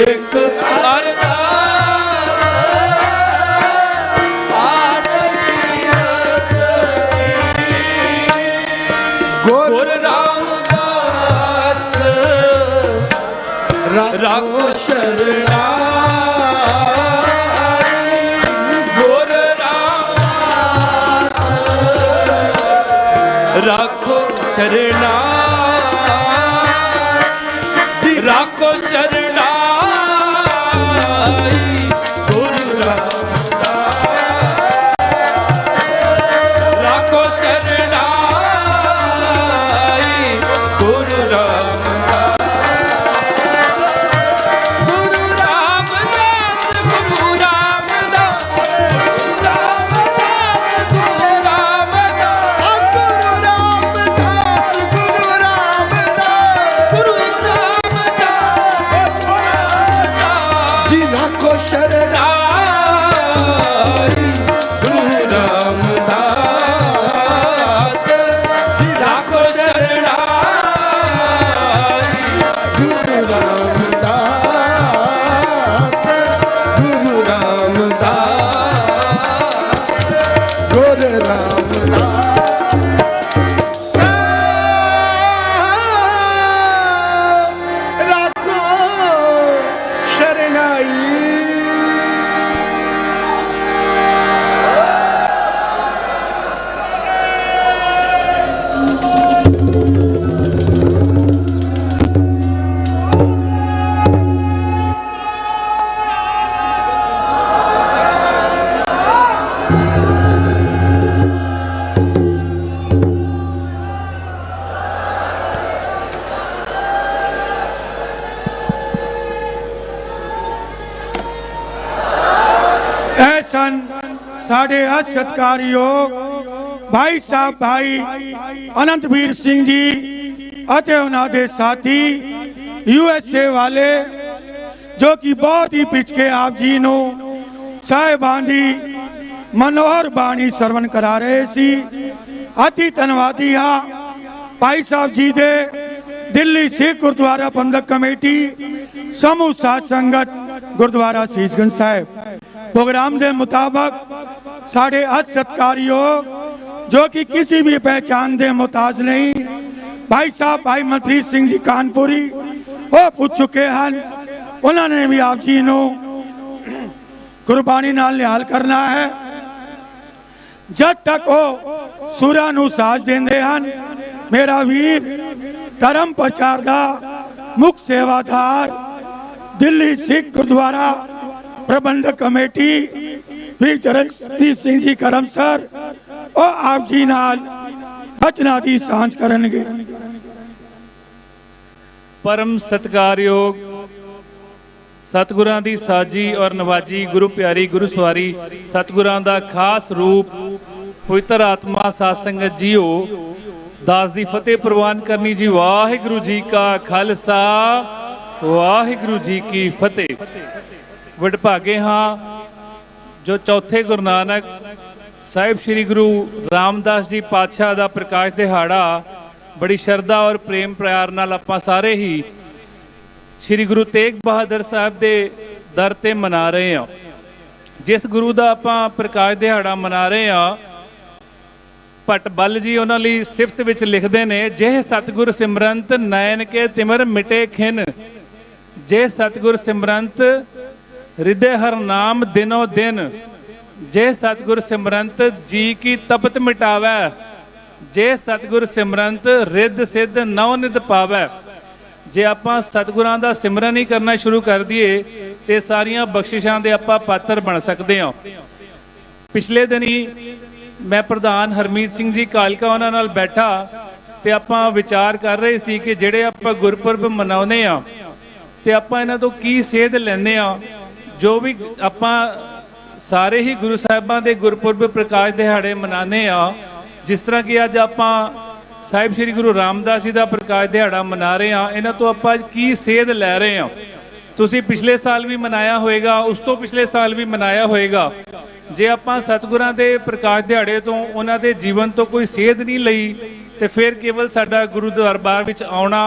एक अरदास पाठ कीरत की गुरु रामदास राखो शरणाई गुरु राखो शरणाई राखो शरणाई गुरु राखो शरणाई गुरु सन साढ़े अठ सत्कारयोग भाई साहब भाई अनंतवीर सिंह जी ਅਤੇ ਉਹਨਾਂ ਦੇ ਸਾਥੀ यूएसए वाले जो कि बहुत ही पिछके आप जी ਨੂੰ ਸਾਹਿਬਾਨ ਦੀ मनोहर बाणी सरवण करा रहे सी। अति धन्यवादी हाँ भाई साहब जी दे दिल्ली सिख गुरुद्वारा प्रबंधक कमेटी समूह साध संगत गुरुद्वारा शीशगंज साहिब प्रोग्राम के मुताबिक साढ़े अठ सत्कारयोग जो कि किसी भी पहचान के मुताज नहीं भाई साहब भाई मनप्रीत सिंह जी कानपुरी वो पूछ चुके हैं उन्होंने भी आप जी नू गुरबाणी नाल निहाल करना है। जब तक वो सुरां नू साज देंदे हन, मेरा वीर धर्म प्रचार दा मुख सेवादार दिल्ली सिख गुरुद्वारा प्रबंधक कमेटी भी चरणजीत सिंह जी करमसर और आप जी नाल बचना दी सांझ करनगे। परम सत्कारयोग सतगुरां दी साजी और नवाजी गुरु प्यारी गुरु सवारी सतगुरां दा खास रूप पवित्र आत्मा साध संगत जीओ दास दी फतेह प्रवान करनी जी। वाहिगुरु जी का खालसा वाहिगुरु जी की फतेह। वडभागे हाँ जो चौथे गुरु नानक साहिब श्री गुरु रामदास जी पातशाह दा प्रकाश दिहाड़ा बड़ी शरदा और प्रेम प्यार नाल आपां सारे ही श्री गुरु तेग बहादुर साहब दे दर ते मना रहे हैं। जिस गुरु दा आपां प्रकाश दिहाड़ा मना रहे हैं, भट्ट बल जी उन्हां लई सिफत विच लिखदे ने, जे सतगुर सिमरंत नैन के तिमर मिटे खिन, जे सतगुर सिमरंत हृदय हर नाम दिनों दिन, जे सतगुर सिमरंत जी की तपत मिटावै, जे सतगुर सिमरंत रिद सिद्ध नौ निध पावै। जे आपां सतगुरां दा सिमरन ही करना शुरू कर दिए ते सारियां बख्शिशां दे आपां पात्र बन सकते हैं। पिछले दिन ही मैं प्रधान हरमीत सिंह जी कालका उन्हां नाल बैठा ते आपां विचार कर रहे सी कि जिहड़े आपां गुरपुरब मनाउने आ ते आपां इन्हां तों की सेध लैंदे आ। जो भी आपां सारे ही गुरु साहिबां दे गुरपुरब प्रकाश दिहाड़े मनाने आ, जिस तरह कि अज आपां साहिब श्री गुरु रामदास जी का प्रकाश दिहाड़ा मना रहे हैं, इन्हां तो आपां की सेध लै रहे हैं। तुसीं पिछले साल भी मनाया होएगा, उस तो पिछले साल भी मनाया होएगा। जे आपां सतगुरां दे प्रकाश दिहाड़े तो उन्हां दे जीवन तो कोई सेध नहीं लई ते फिर केवल साडा गुरु दरबार विच आउणा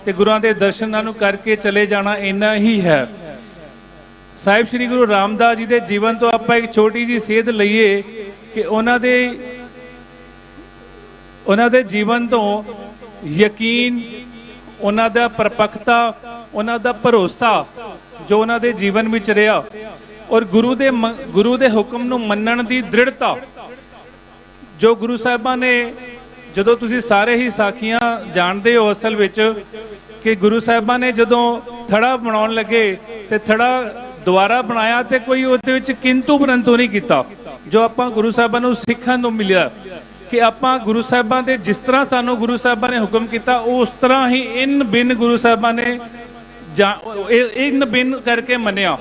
ते गुरुआं दे दर्शनां नूं करके चले जाना इन्ना ही है। साहिब श्री गुरु रामदास जी दे जीवन तो आपां एक छोटी जी सेध लईए कि उन्हां दे जीवन तो यकीन, उन्हां दा परपक्ता, उन्हां दा भरोसा जो उन्हां दे जीवन विच रहा और गुरु दे हुक्म नूं मन्नण दी दृढ़ता जो गुरु साहिबां ने, जदों तुसीं सारे ही साखियां जानदे हो असल विच कि गुरु साहिबां ने जदों थड़ा बनाउण लगे ते थड़ा दुबारा बनाया ते कोई उहदे विच किंतु परंतु नहीं कीता। जो आपां गुरु साहिबां नूं सिੱਖਣ नूं मिलिਆ कि आपां गुरु साहिबां दे जिस तरह सानू गुरु साहिबां ने हुक्म किया उस तरह ही इन बिन गुरु साहिबां ने इन बिन करके मनिया।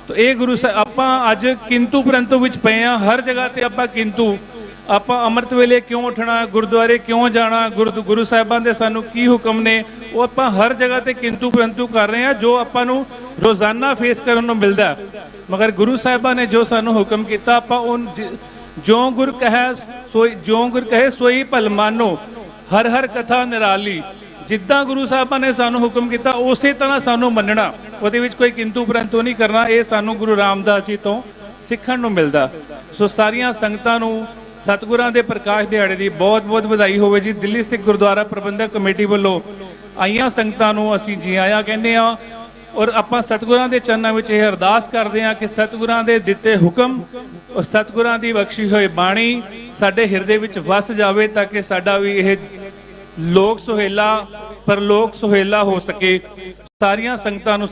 तो ये गुरु आपां अज किंतु परंतु विच पए आ, हर जगह ते आपां किंतु। आपां अमृत वेले क्यों उठना, गुरुद्वारे क्यों जाना, गुरु साहिबां दे सानू की हुक्म ने, वो आपां हर जगह ते किंतु परंतु कर रहे हैं जो आपां नू रोजाना फेस करन नूं मिलदा है। मगर गुरु साहिबां ने जो सानू हुक्म किया आपां उन जो गुर कहे सोई भल मानो, हर हर कथा निराली। जिद्दां गुरु साहिबां ने सानू हुक्म किया उस तरह सानू मनना, उहदे विच कोई किंतु परंतु नहीं करना। ये सानू गुरु रामदास जी तो सिੱਖਣ नूं मिलदा। सो सारियां संगतां नूं सतगुरां दे प्रकाश दिहाड़े दी बहुत बहुत बधाई होवे जी। दिल्ली सिख गुरुद्वारा प्रबंधक कमेटी वालों आईयां संगतां नूं असीं जी आया कहने आ और आपां सतगुरां दे चरनां विच इह अरदास करदे आ कि सतगुरां दे दित्ते हुक्म और सतगुरां दी बख्शी होई बाणी साडे हिरदे विच वस जावे ताकि साडा भी इह लोक सुहेला परलोक सुहेला हो सके। सारियां संगतां नूं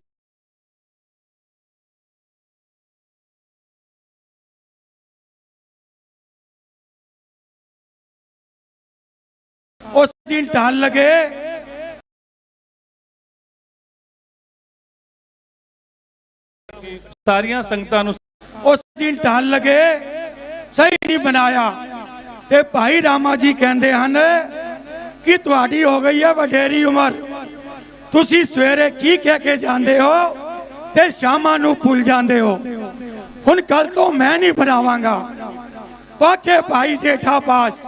उस दिन ढाल लगे सारियां संगतां नूं उस दिन ढाल लगे सही नहीं बनाया ते भाई रामा जी कहते हैं कि तुहाडी हो गई है वडेरी उम्र, तुसी सवेरे की कह के जाते हो ते शामां नूं भुल जाते हो। हुण कल तो मैं नहीं बनावांगा। पहुंचे भाई जेठा पास,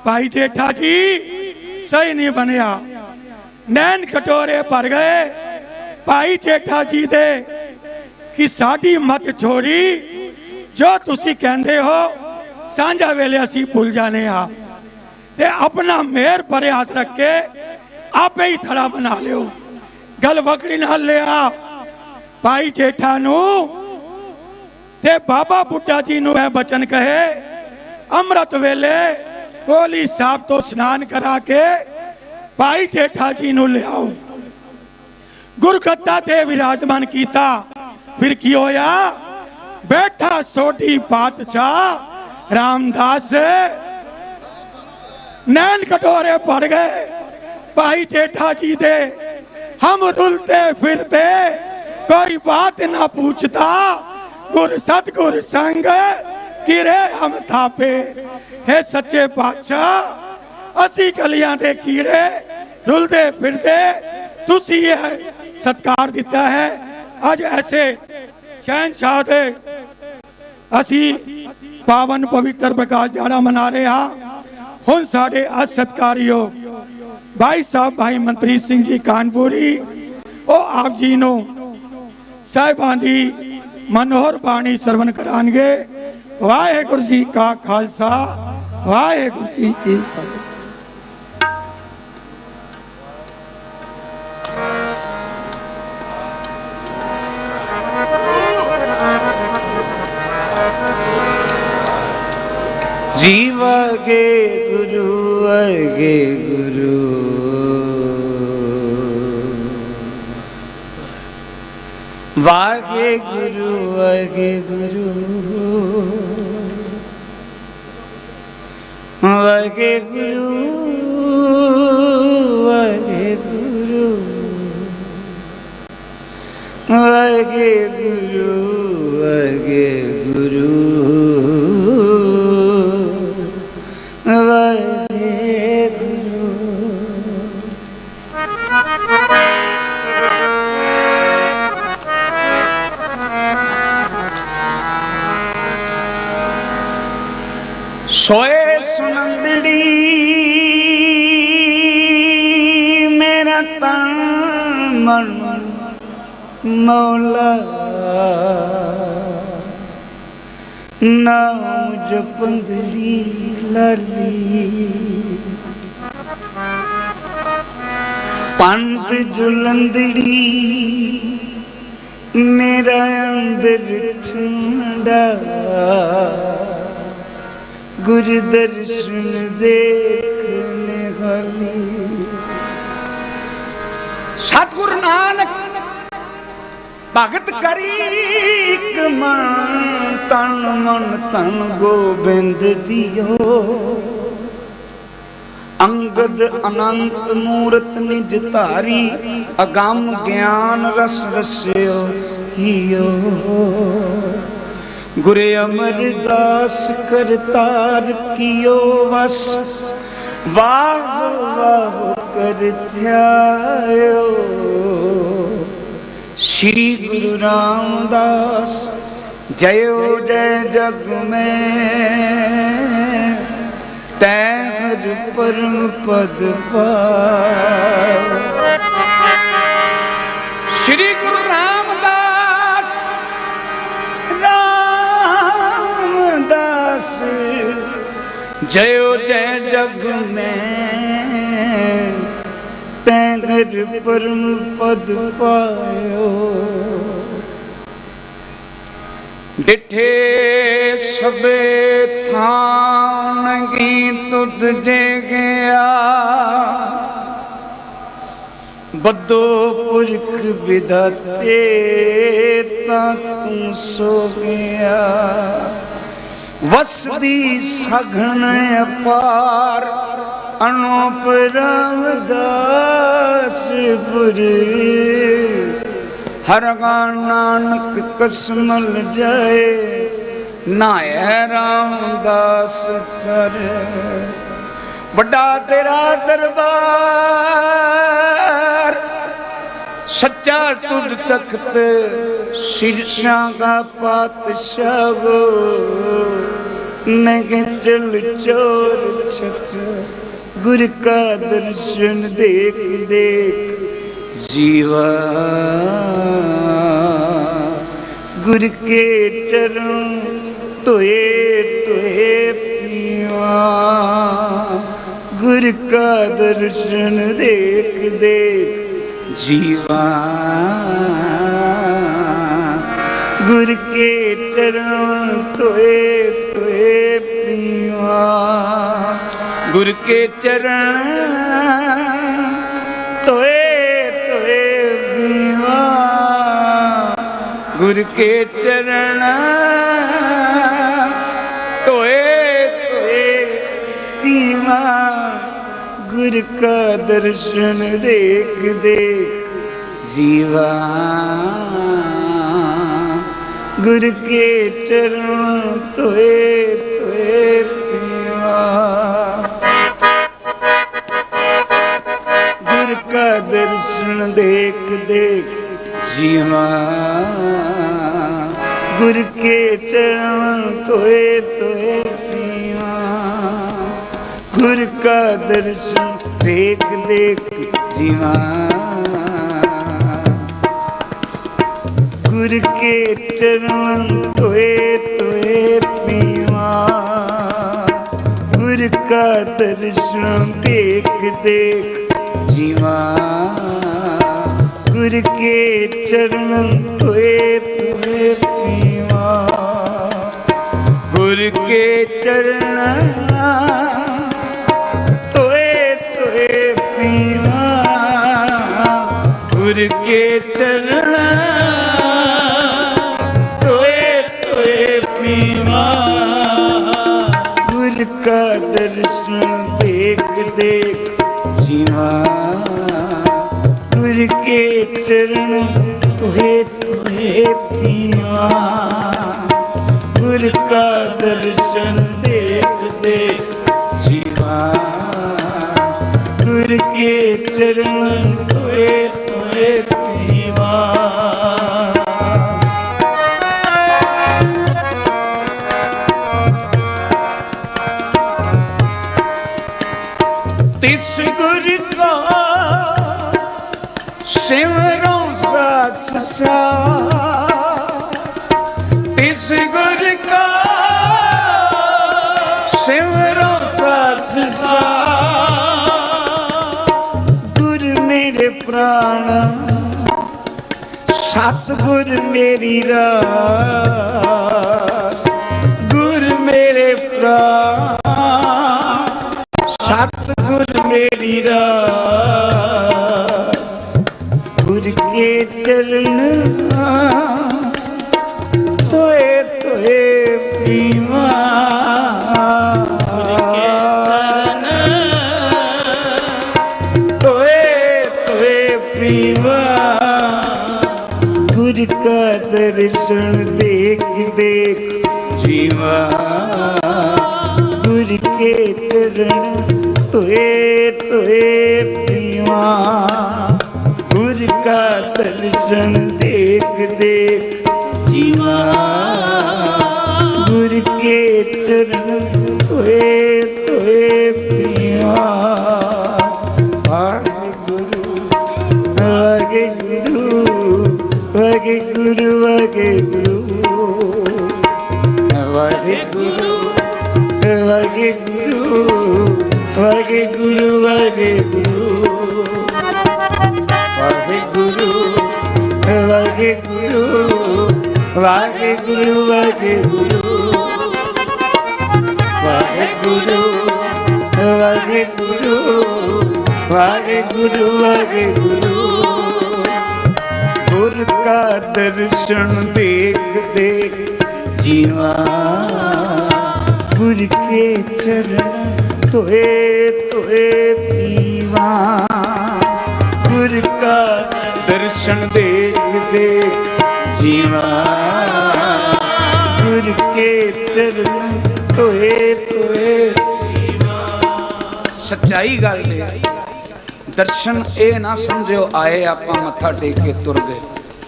भाई जेठा जी सही नहीं बनया, नैन कटोरे भर गए भाई जेठा जी दे कि साडी मत छोड़ी, जो तुसी कहंदे हो सांझा वेले असी भुल जाने आ ते अपना मेहर भरे हाथ रख के आपे ही थड़ा बना लियो। गल वकड़ी नाल लिया ਭਾਈ ਜੇਠਾ ਨੂੰ ਤੇ ਬਾਬਾ ਬੁੱਢਾ ਜੀ ਨੂੰ ਇਹ ਬਚਨ ਕਹੇ, ਅੰਮ੍ਰਿਤ ਵੇਲੇ ਕੋਲੀ ਸਾਹਿਬ ਤੋਂ ਇਸ਼ਨਾਨ ਕਰਾ ਕੇ ਭਾਈ ਜੇਠਾ ਜੀ ਨੂੰ ਲਿਆਓ। ਗੁਰਗੱਦਾ ਤੇ ਵਿਰਾਜਮਾਨ ਕੀਤਾ। ਫਿਰ ਕੀ ਹੋਇਆ? ਬੈਠਾ ਸੋਢੀ ਬਾਦਸ਼ਾਹ ਰਾਮਦਾਸ, नैन कटोरे पड़ गए भाई जेठा जी दे। हम रुलते फिरते कोई बात ना पूछता, गुर सतगुर संग किरे हम थापे। हे सच्चे बादशाह असी गलियां दे कीड़े रुलते फिरते तुसी है सत्कार दिता है। अज ऐसे शहनशाह दे असी पावन पवित्र प्रकाश दिहाड़ा मना रहे हाँ। ਹੁਣ ਸਾਡੇ ਸਤਿਕਾਰਯੋਗ ਭਾਈ ਸਾਹਿਬ ਭਾਈ ਮਨਪ੍ਰੀਤ ਸਿੰਘ ਜੀ ਕਾਨਪੁਰੀ ਉਹ ਆਪ ਜੀ ਨੂੰ ਸਾਹਿਬਾਂ ਦੀ ਮਨੋਹਰ ਬਾਣੀ ਸਰਵਣ ਕਰਾਂਗੇ। ਵਾਹਿਗੁਰੂ ਜੀ ਕਾ ਖਾਲਸਾ, ਵਾਹਿਗੁਰੂ ਜੀ ਕੀ ਫਤਿਹ। जीव अगे गुरु वागे गुरु अगे गुरु वागे गुरु वागे गुरु वागे गुरु वागे गुरु सोए सुनंदड़ी मेरा तन मन मौला, नाम जपंदड़ी लाली पंत जुलंदड़ी मेरा अंदर ठंडा, गुरु दर्शन देखने वाली। सतगुरु नानक भगत करी कमान, तन मन तन गोबिंद दियो। अंगद अनंत मूरत निज धारी, अगम ज्ञान रस रस्यो हियो। गुरे अमरदास करतार कियो वस, वाह वाह कर ध्यायो। श्री गुरु रामदास जयो जय जग में, तैं हर परम पद पाओ। श्री गुरु रामदास जयो जय जग में, तैं घर परम पद पायो। डिठे सबे थान गी तुद जे गया, बदो पुरख विधाते ता तू सो गया। वसदी सघन अपार अनूप रामदास पुर, हर नानक कसमल जाए नाय रामदास सर। बड़ा तेरा दरबार सच्चा तुझ तख्त, शीर्षां का पातशाह नगे चल चोर छत। गुर का दर्शन देख देख जीवा, गुर के चरण तोए तोए पीवा। गुर का दर्शन देख देख जीवा। गुर के चरण तोए तोए पीवा गुर के चरण तोए तोए पीवा गुर के चरण तोए तोए पीवा गुर का दर्शन देख देख जीवा गुर के चरण तोए तोए पीवा गुर का दर्शन देख देख जीवा गुर के चरण तोए तोए पीवा गुर का दर्शन देख देख जीवा गुर के चरण तोए तोए पीवा गुर का दर्शन देख देख जीवा गुर के चरण तोए तोए पीवा गुर के चरण तोए तोए पीवा गुर के चरण गुर का दर्शन देख देख जीवा गुर के चरण तोहे तोहे पीवा गुर का दर्शन देख देख जीवा गुर के चरण तोहे तोहे पीवा तिस गुर का सिमरो सास तिस गुर का सिमरो सास गुर मेरे प्राण सतगुर मेरी रास गुर मेरे प्राण सतगुर मेरी रास गुर के चरण तोए तोए पीवा तोए तोए पीवा गुर का दर्शन देख देख जीवा गुर के चरण तोए तोए पीवा गुर का दर्शन देख देख जीवा गुर के चरण तोए तोए पीवा वाहेगुरु वाहेगुरु वाहेगुरु वाहेगुरु वाहेगुरु वाहेगुरु वाहेगुरु वाहेगुरु वाहेगुरु वाहेगुरु वाहेगुरु वाहेगुरु वाहेगुरु वाहेगुरु वाहेगुरु वाहेगुरु गुर का दर्शन देख देख जीवा गुर के चरण तोए तोए पीवा गुर का दर्शन देख देख जीवा गुर के चरण तोए तोए सच्चाई गल है दर्शन ए ना समझो आए आप मत्था टेक के तुर गए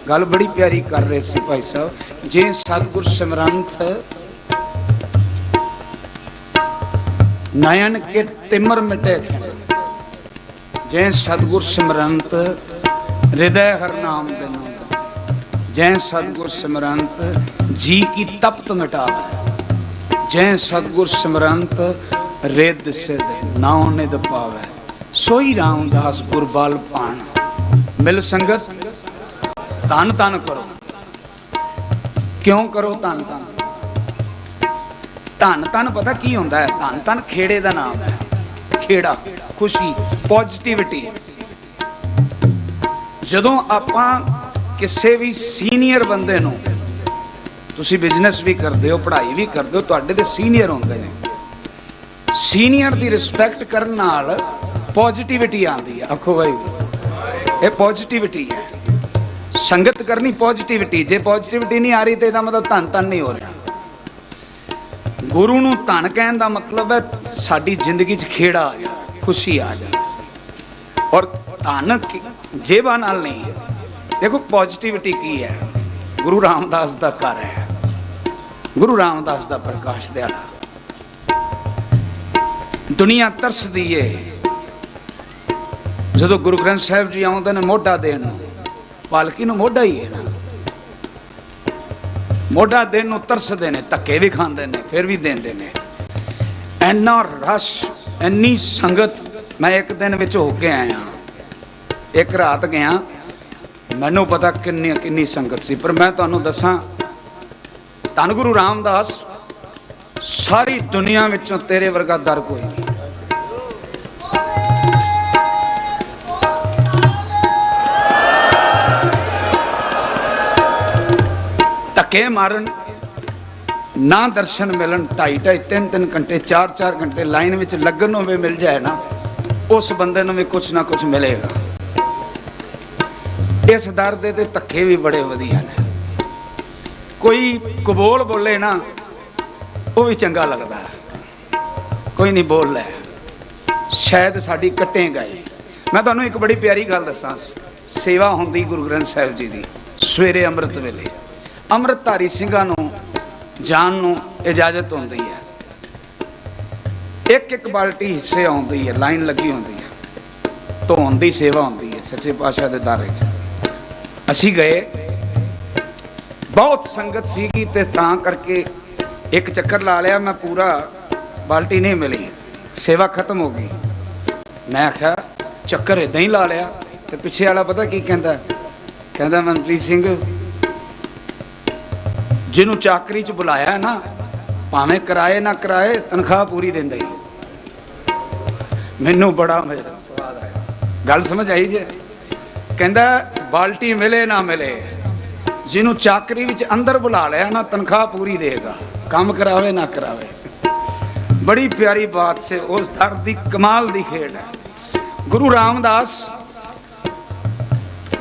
गल बड़ी प्यारी कर रहे सी भाई साहब जे सतगुर सिमरंत नयन के तिमर मिटे जै सतगुर सिमरंत हृदय हर नाम देना जै सतगुर सिमरंत जी की तप्त मिटावे जै सतगुर सिमरंत रिद सिद्ध नाउ निध पावे सोई रामदास गुरबाल पाण मिल संगत तन तन करो ਕਿਉਂ ਕਰੋ ਧੰਨ ਧੰਨ? ਧੰਨ ਧੰਨ ਪਤਾ ਕੀ ਹੁੰਦਾ ਹੈ? ਧੰਨ ਧੰਨ ਖੇੜੇ ਦਾ ਨਾਮ ਹੈ। ਖੇੜਾ ਖੁਸ਼ੀ, ਪੋਜ਼ਿਟਿਵਿਟੀ। ਜਦੋਂ ਆਪਾਂ ਕਿਸੇ ਵੀ ਸੀਨੀਅਰ ਬੰਦੇ ਨੂੰ, ਤੁਸੀਂ ਬਿਜ਼ਨਸ ਵੀ ਕਰਦੇ ਹੋ, ਪੜ੍ਹਾਈ ਵੀ ਕਰਦੇ ਹੋ, ਤੁਹਾਡੇ ਤੇ ਸੀਨੀਅਰ ਹੁੰਦੇ ਨੇ, ਸੀਨੀਅਰ ਦੀ ਰਿਸਪੈਕਟ ਕਰਨ ਨਾਲ ਪੋਜ਼ਿਟਿਵਿਟੀ ਆਉਂਦੀ ਹੈ। ਆਖੋ ਭਾਈ, ਇਹ ਪੋਜ਼ਿਟਿਵਿਟੀ ਹੈ। ਸੰਗਤ ਕਰਨੀ ਪੋਜ਼ਿਟਿਵਿਟੀ। ਜੇ ਪੋਜ਼ਿਟਿਵਿਟੀ ਨਹੀਂ ਆ ਰਹੀ ਤੇ ਇਹਦਾ ਮਤਲਬ ਧੰਨ ਧੰਨ ਨਹੀਂ ਹੋ ਰਿਹਾ। ਗੁਰੂ ਨੂੰ ਧੰਨ ਕਹਿਣ ਦਾ ਮਤਲਬ ਹੈ ਸਾਡੀ ਜ਼ਿੰਦਗੀ 'ਚ ਖੇੜਾ ਆ ਜਾ, ਖੁਸ਼ੀ ਆ ਜਾ। ਔਰ ਧੰਨ ਜੇਬਾਂ ਨਾਲ ਨਹੀਂ ਹੈ। ਦੇਖੋ ਪੋਜ਼ਿਟਿਵਿਟੀ ਕੀ ਹੈ? ਗੁਰੂ ਰਾਮਦਾਸ ਦਾ ਘਰ ਹੈ, ਗੁਰੂ ਰਾਮਦਾਸ ਦਾ ਪ੍ਰਕਾਸ਼ ਦਿਹਾੜਾ। ਦੁਨੀਆ ਤਰਸਦੀ ਏ ਜਦੋਂ ਗੁਰੂ ਗ੍ਰੰਥ ਸਾਹਿਬ ਜੀ ਆਉਂਦੇ ਨੇ ਮੋਢਾ ਦੇਣ ਨੂੰ। ਪਾਲਕੀ ਨੂੰ ਮੋਢਾ ਹੀ ਹੈ ਨਾ, ਮੋਢਾ ਦੇਣ ਨੂੰ ਤਰਸਦੇ ਨੇ, ਧੱਕੇ ਵੀ ਖਾਂਦੇ ਨੇ, ਫਿਰ ਵੀ ਦਿੰਦੇ ਨੇ। ਇੰਨਾ ਰਸ਼, ਇੰਨੀ ਸੰਗਤ। ਮੈਂ ਇੱਕ ਦਿਨ ਵਿੱਚ ਹੋ ਕੇ ਆਇਆ, ਇੱਕ ਰਾਤ ਗਿਆ, ਮੈਨੂੰ ਪਤਾ ਕਿੰਨੀ ਸੰਗਤ ਸੀ। ਪਰ ਮੈਂ ਤੁਹਾਨੂੰ ਦੱਸਾਂ, ਧੰਨ ਗੁਰੂ ਰਾਮਦਾਸ, ਸਾਰੀ ਦੁਨੀਆ ਵਿੱਚੋਂ ਤੇਰੇ ਵਰਗਾ ਦਰ ਕੋਈ ਨਹੀਂ। ਧੱਕੇ ਮਾਰਨ ਨਾ, ਦਰਸ਼ਨ ਮਿਲਣ, 2.5 3 ਘੰਟੇ 4 ਘੰਟੇ ਲਾਈਨ ਵਿੱਚ ਲੱਗਣ ਨੂੰ ਵੀ ਮਿਲ ਜਾਏ ਨਾ, ਉਸ ਬੰਦੇ ਨੂੰ ਵੀ ਕੁਛ ਨਾ ਕੁਛ ਮਿਲੇਗਾ। ਇਸ ਦਰ ਦੇ ਤੇ ਧੱਕੇ ਵੀ ਬੜੇ ਵਧੀਆ ਨੇ। ਕੋਈ ਕਬੋਲ ਬੋਲੇ ਨਾ, ਉਹ ਵੀ ਚੰਗਾ ਲੱਗਦਾ। ਕੋਈ ਨਹੀਂ ਬੋਲ ਲੈ, ਸ਼ਾਇਦ ਸਾਡੀ ਕੱਟੇ ਗਏ। ਮੈਂ ਤੁਹਾਨੂੰ ਇੱਕ ਬੜੀ ਪਿਆਰੀ ਗੱਲ ਦੱਸਾਂ। ਸੇਵਾ ਹੁੰਦੀ ਗੁਰੂ ਗ੍ਰੰਥ ਸਾਹਿਬ ਜੀ ਦੀ ਸਵੇਰੇ ਅੰਮ੍ਰਿਤ ਵੇਲੇ। ਅੰਮ੍ਰਿਤਧਾਰੀ ਸਿੰਘਾਂ ਨੂੰ ਜਾਣ ਨੂੰ ਇਜਾਜ਼ਤ ਹੁੰਦੀ ਹੈ। ਇੱਕ ਬਾਲਟੀ ਹਿੱਸੇ ਆਉਂਦੀ ਹੈ, ਲਾਈਨ ਲੱਗੀ ਹੁੰਦੀ ਹੈ, ਧੋਣ ਦੀ ਸੇਵਾ ਹੁੰਦੀ ਹੈ ਸੱਚੇ ਪਾਤਸ਼ਾਹ ਦੇ ਦਰ 'ਚ। ਅਸੀਂ ਗਏ, ਬਹੁਤ ਸੰਗਤ ਸੀਗੀ ਤੇ ਤਾਂ ਕਰਕੇ ਇੱਕ ਚੱਕਰ ਲਾ ਲਿਆ ਮੈਂ ਪੂਰਾ, ਬਾਲਟੀ ਨਹੀਂ ਮਿਲੀ, ਸੇਵਾ ਖਤਮ ਹੋ ਗਈ। ਮੈਂ ਆਖਿਆ ਚੱਕਰ ਇਦਾਂ ਹੀ ਲਾ ਲਿਆ। ਤੇ ਪਿੱਛੇ ਵਾਲਾ ਪਤਾ ਕੀ ਕਹਿੰਦਾ? ਕਹਿੰਦਾ ਮਨਪ੍ਰੀਤ ਸਿੰਘ, ਜਿਹਨੂੰ ਚਾਕਰੀ 'ਚ ਬੁਲਾਇਆ ਨਾ, ਭਾਵੇਂ ਕਰਾਏ ਨਾ ਕਰਾਏ, ਤਨਖਾਹ ਪੂਰੀ ਦਿੰਦਾ ਹੀ। ਮੈਨੂੰ ਬੜਾ ਮਜ਼ਾ ਸਵਾਦ ਆਇਆ। ਗੱਲ ਸਮਝ ਆਈ ਜੇ? ਕਹਿੰਦਾ ਬਾਲਟੀ ਮਿਲੇ ਨਾ ਮਿਲੇ, ਜਿਹਨੂੰ ਚਾਕਰੀ ਵਿੱਚ ਅੰਦਰ ਬੁਲਾ ਲਿਆ ਨਾ, ਤਨਖਾਹ ਪੂਰੀ ਦੇਗਾ, ਕੰਮ ਕਰਾਵੇ ਨਾ ਕਰਾਵੇ। ਬੜੀ ਪਿਆਰੀ ਬਾਤ ਸੇ, ਉਸ ਦਰ ਦੀ ਕਮਾਲ ਦੀ ਖੇਡ ਹੈ। ਗੁਰੂ ਰਾਮਦਾਸ,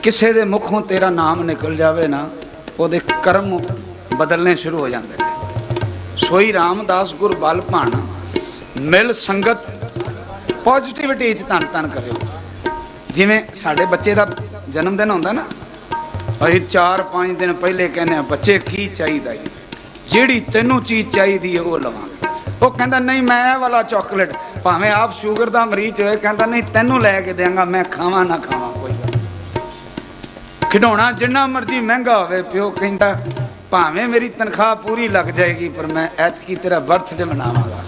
ਕਿਸੇ ਦੇ ਮੁਖੋਂ ਤੇਰਾ ਨਾਮ ਨਿਕਲ ਜਾਵੇ ਨਾ, ਉਹਦੇ ਕਰਮ ਬਦਲਨੇ ਸ਼ੁਰੂ ਹੋ ਜਾਂਦੇ ਨੇ। ਸੋਈ ਰਾਮਦਾਸ ਗੁਰ ਬਲ ਭਾਣਾ, ਮਿਲ ਸੰਗਤ, ਪੋਜ਼ਿਟਿਵਿਟੀ 'ਚ ਧੰਨ ਧੰਨ ਕਰਿਓ। ਜਿਵੇਂ ਸਾਡੇ ਬੱਚੇ ਦਾ ਜਨਮ ਦਿਨ ਹੁੰਦਾ ਨਾ, ਅਸੀਂ 4-5 ਦਿਨ ਪਹਿਲੇ ਕਹਿੰਦੇ ਆ, ਬੱਚੇ ਕੀ ਚਾਹੀਦਾ ਜੀ? ਜਿਹੜੀ ਤੈਨੂੰ ਚੀਜ਼ ਚਾਹੀਦੀ ਹੈ ਉਹ ਲਵਾਂਗੇ। ਉਹ ਕਹਿੰਦਾ ਨਹੀਂ, ਮੈਂ ਇਹ ਵਾਲਾ ਚਾਕਲੇਟ, ਭਾਵੇਂ ਆਪ ਸ਼ੂਗਰ ਦਾ ਮਰੀਜ਼ ਹੋਏ, ਕਹਿੰਦਾ ਨਹੀਂ ਤੈਨੂੰ ਲੈ ਕੇ ਦਿਆਂਗਾ, ਮੈਂ ਖਾਵਾਂ ਨਾ ਖਾਵਾਂ ਕੋਈ। ਖਿਡੌਣਾ ਜਿੰਨਾ ਮਰਜ਼ੀ ਮਹਿੰਗਾ ਹੋਵੇ, ਪਿਓ ਕਹਿੰਦਾ ਭਾਵੇਂ ਮੇਰੀ ਤਨਖਾਹ ਪੂਰੀ ਲੱਗ ਜਾਏਗੀ, ਪਰ ਮੈਂ ਐਤਕੀ ਤੇਰਾ ਬਰਥਡੇ ਮਨਾਵਾਂਗਾ।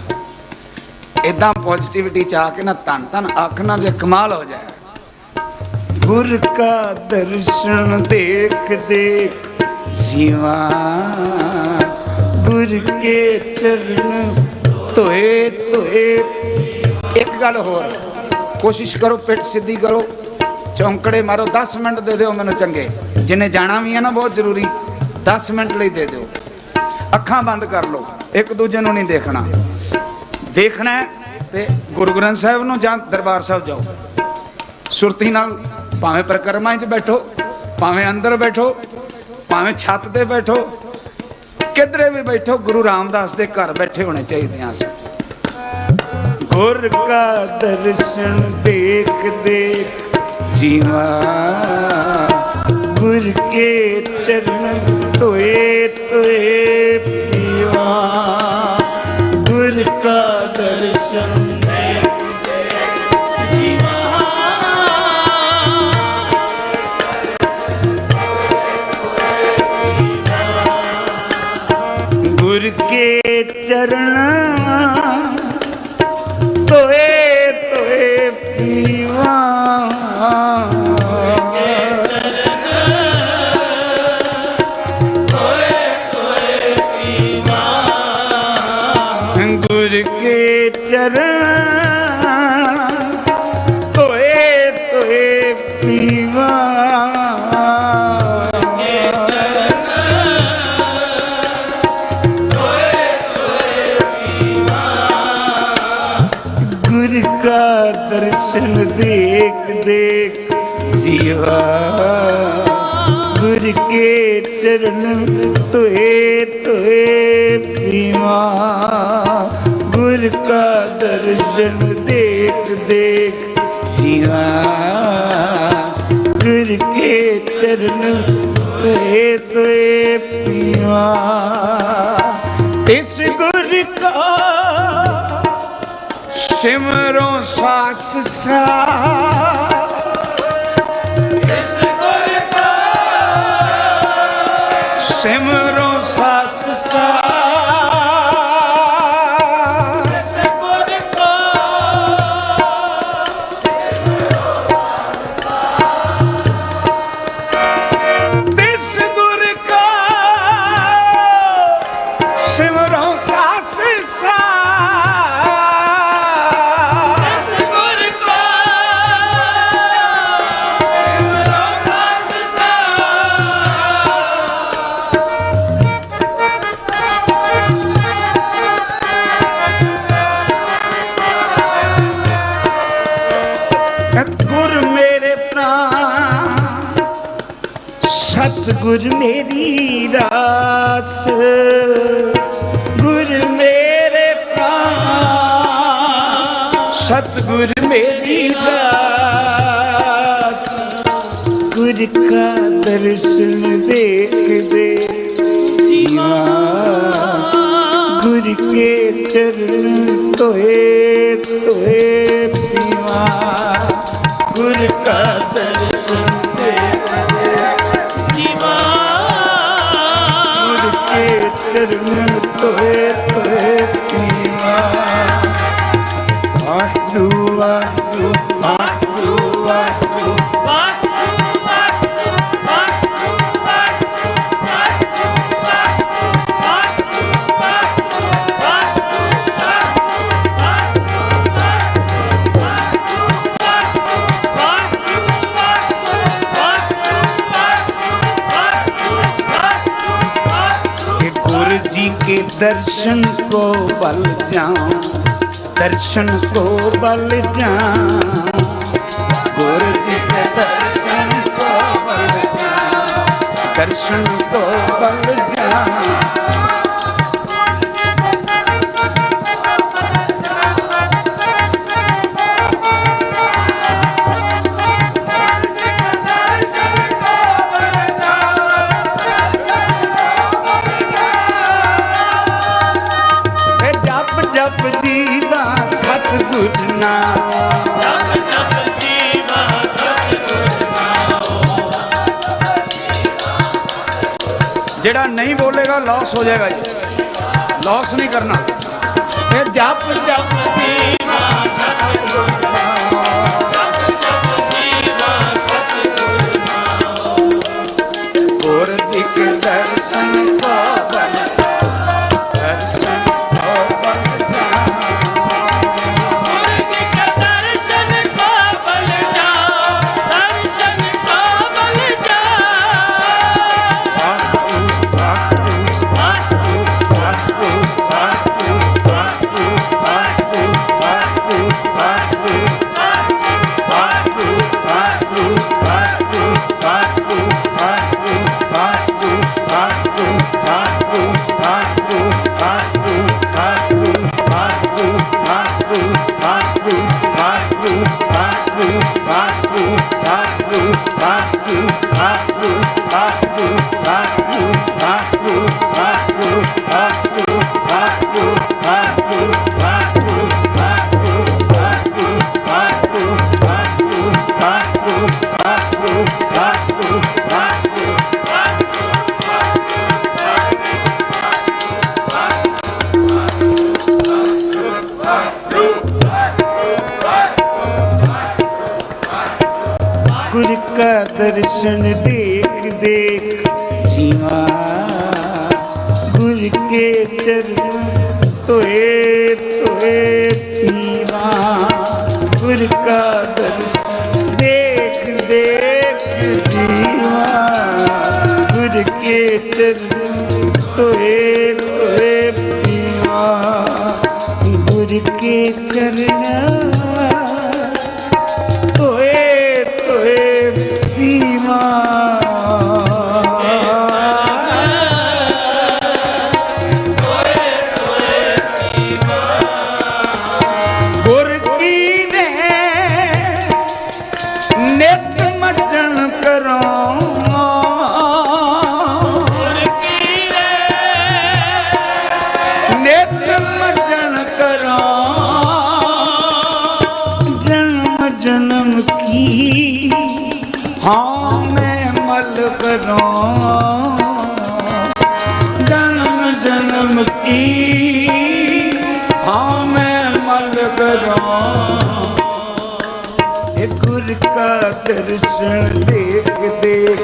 ਇਦਾਂ ਪੋਜ਼ਿਟਿਵਿਟੀ 'ਚ ਆ ਕੇ ਨਾ ਧੰਨ ਧੰਨ ਆਖਣਾ ਜੇ ਕਮਾਲ ਹੋ ਜਾਏ। ਗੁਰ ਕਾ ਦਰਸ਼ਨ ਦੇਖ ਦੇਖ ਜੀਵਾ, ਗੁਰ ਕੇ ਚਰਨ ਧੋਏ ਧੋਏ। ਇੱਕ ਗੱਲ ਹੋਰ, ਕੋਸ਼ਿਸ਼ ਕਰੋ ਪਿੱਠ ਸਿੱਧੀ ਕਰੋ, ਚੌਂਕੜੇ ਮਾਰੋ। 10 ਮਿੰਟ ਦੇ ਦਿਓ ਮੈਨੂੰ ਚੰਗੇ, ਜਿਹਨੇ ਜਾਣਾ ਵੀ ਹੈ ਨਾ ਬਹੁਤ ਜ਼ਰੂਰੀ, 10 ਮਿੰਟ ਲਈ ਦੇ ਦਿਓ। ਅੱਖਾਂ ਬੰਦ ਕਰ ਲਓ, ਇੱਕ ਦੂਜੇ ਨੂੰ ਨਹੀਂ ਦੇਖਣਾ। ਦੇਖਣਾ ਤੇ ਗੁਰੂ ਗ੍ਰੰਥ ਸਾਹਿਬ ਨੂੰ ਜਾਂ ਦਰਬਾਰ ਸਾਹਿਬ ਜਾਓ, ਸੁਰਤੀ ਨਾਲ, ਭਾਵੇਂ ਪਰਿਕਰਮਾ 'ਚ ਬੈਠੋ, ਭਾਵੇਂ ਅੰਦਰ ਬੈਠੋ, ਭਾਵੇਂ ਛੱਤ ਤੇ ਬੈਠੋ, ਕਿਧਰੇ ਵੀ ਬੈਠੋ, ਗੁਰੂ ਰਾਮਦਾਸ ਦੇ ਘਰ ਬੈਠੇ ਹੋਣੇ ਚਾਹੀਦੇ ਹਾਂ। ਗੁਰ ਕਾ ਦਰਸ਼ਨ ਦੇਖ ਦੇਖ ਜੀਵਾ, ਗੁਰ ਕੇ ਚਰਨ ਧੋਏ ਧੋਏ ਪੀਵਾ। ਗੁਰ ਕਾ ਦਰਸ਼ਨ ਗੁਰ ਕੇ ਚਰਨ ਧੋਏ ਧੋਏ ਪੀਵਾ। चरण तोए तोए पीवा गुर का दर्शन देख देख जीवा गुर के चरण तोए तोए पीवा गुर का दर्शन देख देख जीवा गुर के चरण तोए तोए पीवा इस गुर का सिमरो सास सिमरो सास इस गुर का सिमरो सास गुर मेरे प्राण सतगुर मेरी रास गुर मेरे प्राण सतगुर मेरी रास गुर का दर्शन देख दे जीवा गुर के चरण तोए तोए पीवा गुर का दर्शन देख दे जीवा गुर के चरण तोए तोए पीवा वाहु वाहु वाहु वाहु जी के दर्शन को बल जाऊं दर्शन को बल जाऊं गुरु जी के दर्शन को बल जाऊं दर्शन को बल जाऊं जप जीवा सतगुर नाम जप जप जीवा सतगुर नाम जेड़ा नहीं बोलेगा लॉस हो जाएगा जी लॉस नहीं करना फिर जप जप जीवा सतगुर नाम जप जप जीवा सतगुर नाम गुर दिख दर्शन को बल दर्शन गुर का दर्शन देख देख जीवा गुर के चरण तोए तोए गुर का दर्शन देख देख जीवा गुर के चरण तोए तोए पीवा गुर के चरण तोए तोए पीवा गुर की ने नित मजन करो नित मजन करो जन्म जन्म की हाँ मैं मल करो जन्म जन्म की हाँ मैं मल करो ये गुर का दर्शन देख देख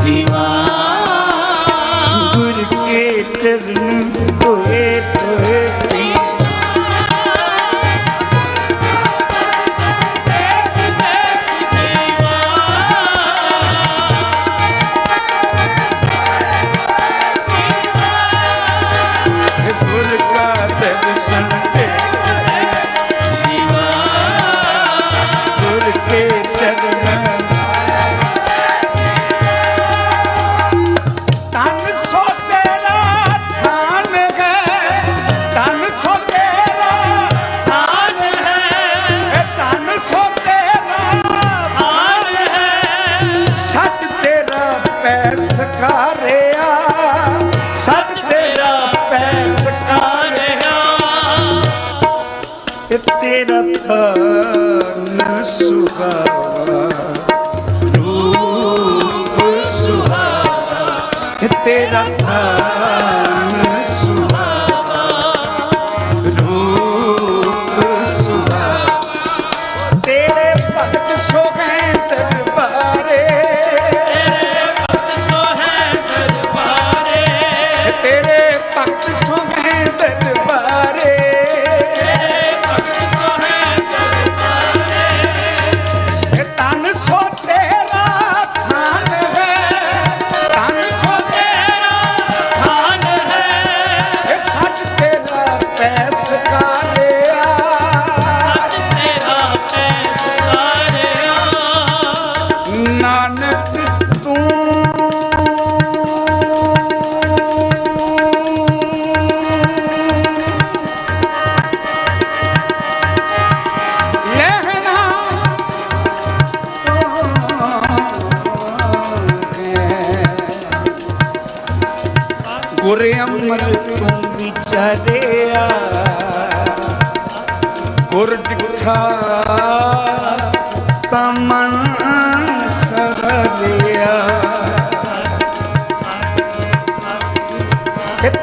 जीवा गुर के चरण तोए तोए गुर का दर्शन जीवा गुर के चरण तन सो तेरा ध्यान है तन सो तेरा ध्यान है तन सो तेरा ध्यान है सच तेरा पैस कारिया सच तेरा पैस कारिया तेरा थान सुहावा रूप सुहावा तेरा थान सुहावा रूप सुहावा तेरे भगत सो हैं दरबारे तेरे भगत सो हैं दरबारे तन सो तेरा थान है तन सो तेरा थान है सच तेरा पैस कारिया नानक तू लहना गुर अमर तू विचारिया गुर दिखा तमन सवरिया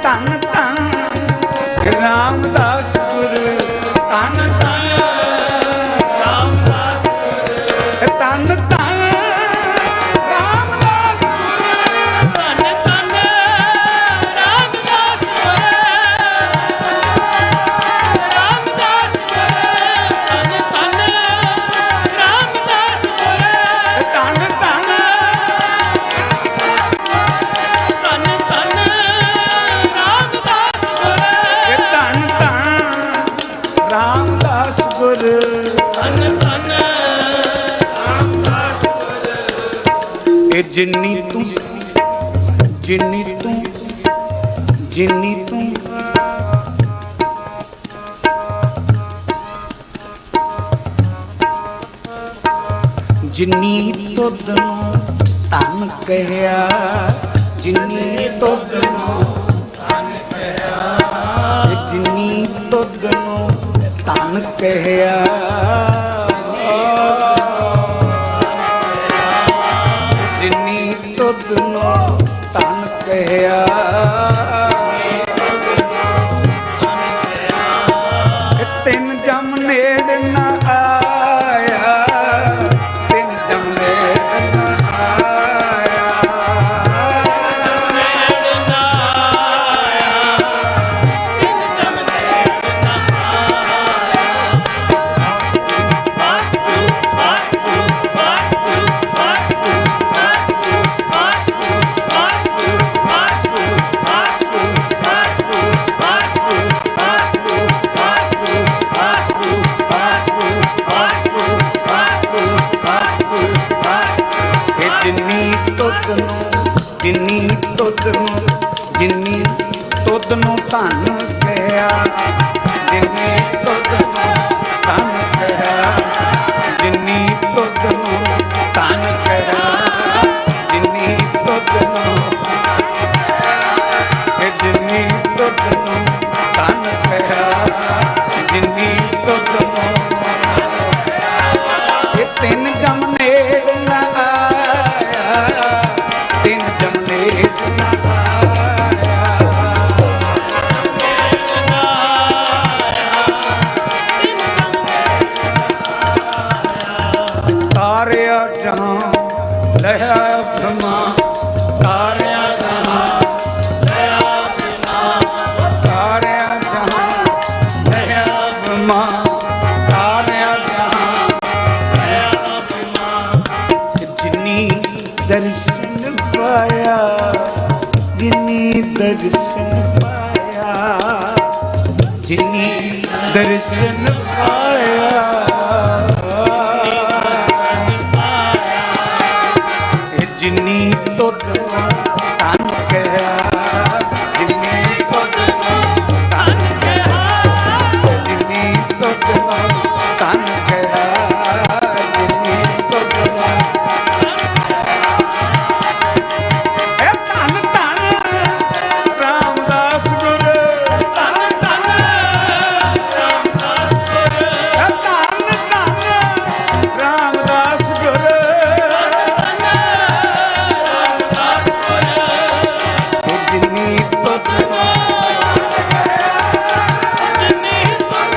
तन तन रामदास गुरु तन तन रामदास गुरु तन तन रामदास गुरु तन तन रामदास गुरु रामदास गुरु तन तन रामदास गुरु तन तन तन तन रामदास गुरु तन तन रामदास गुरु तन तन रामदास गुरु ए जिन्नी तू जिन्नी तू जिन्नी तू जिन्नी तुद नूं धन कहया जिन्नी तुद नूं धन कहया जिन्नी तुद नूं धन कहया जिन्नी तुद नूं धन कहया तिन जम नेड़ ना आया तिन जम नेड़ ना आया ਤੁਧ ਨੂੰ ਧਨ ਕਹਿਆ, ਜਿਨੀ ਤੁਧ ਨੂੰ ਧਨ ਕਹਿਆ, ਜਿਨੀ ਤੁਧ ਨੂੰ ਧਨ ਕਹਿਆ, ਜਿਨੀ ਤੁਧ ਨੂੰ ਜਿਨੀ ਤੁਧ ਨੂੰ ਧਨ ਕਹਿਆ, ਜਿਨੀ ਤੁਧ ਨੂੰ ਇਹ ਤਿੰਨ ਜਮ ਨੇੜ ਨਾ ਆਇਆ, ਤਿੰਨ ਜਮ ਨੇੜ ਨਾ ਤਾਰਿਆ ਜਹਾਂ ਲਹਿਆ ਬ੍ਰਹਮਾ, ਤਾਰਿਆ ਜਹਾਂ ਲਹਿਆ ਬ੍ਰਹਮਾ, ਤਾਰਿਆ ਜਹਾਂ ਲਹਿਆ ਬ੍ਰਹਮਾ, ਤਾਰਿਆ ਜਹਾਂ ਲਹਿਆ ਬ੍ਰਹਮਾ। ਜਿਨੀ ਦਰਸ਼ਨ ਪਾਇਆ, ਜਿਨੀ ਦਰਸ਼ਨ ਪਾਇਆ, ਜਿਨੀ ਦਰਸ਼ਨ ਪਾਇਆ, ਜਿਨੀ ਤੁਧ ਧਨ ਕਹਿਆ, ਜਿਨੀ ਤੁਧ ਧਨ ਕਹਿਆ, ਜਿਨੀ ਤੁਧ ਧਨ ਕਹਿਆ, ਜਿਨੀ ਤੁਧ ਇਹ ਧਨ ਧਨ ਰਾਮਦਾਸ ਗੁਰ, ਧਨ ਧਨ ਰਾਮਦਾਸ ਗੁਰ, ਇਹ ਧਨ ਧਨ ਰਾਮਦਾਸ ਗੁਰ, ਜਿਨੀ ਤੁਧ ਜਿਨੀ ਤੁਧ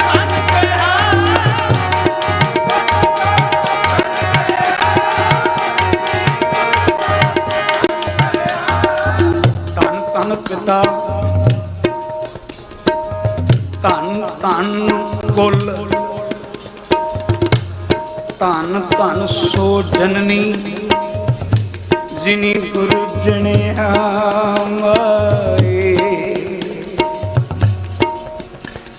ਧਨ ਕਹਿਆ। ਧੰਨ ਧੰਨ ਪਿਤਾ, ਧੰਨ ਧੰਨ ਕੁਲ, ਧੰਨ ਧੰਨ ਸੋ ਜਨਨੀ, ਜਿਨੀ ਗੁਰੂ ਜਣਿਆ ਮਾਏ।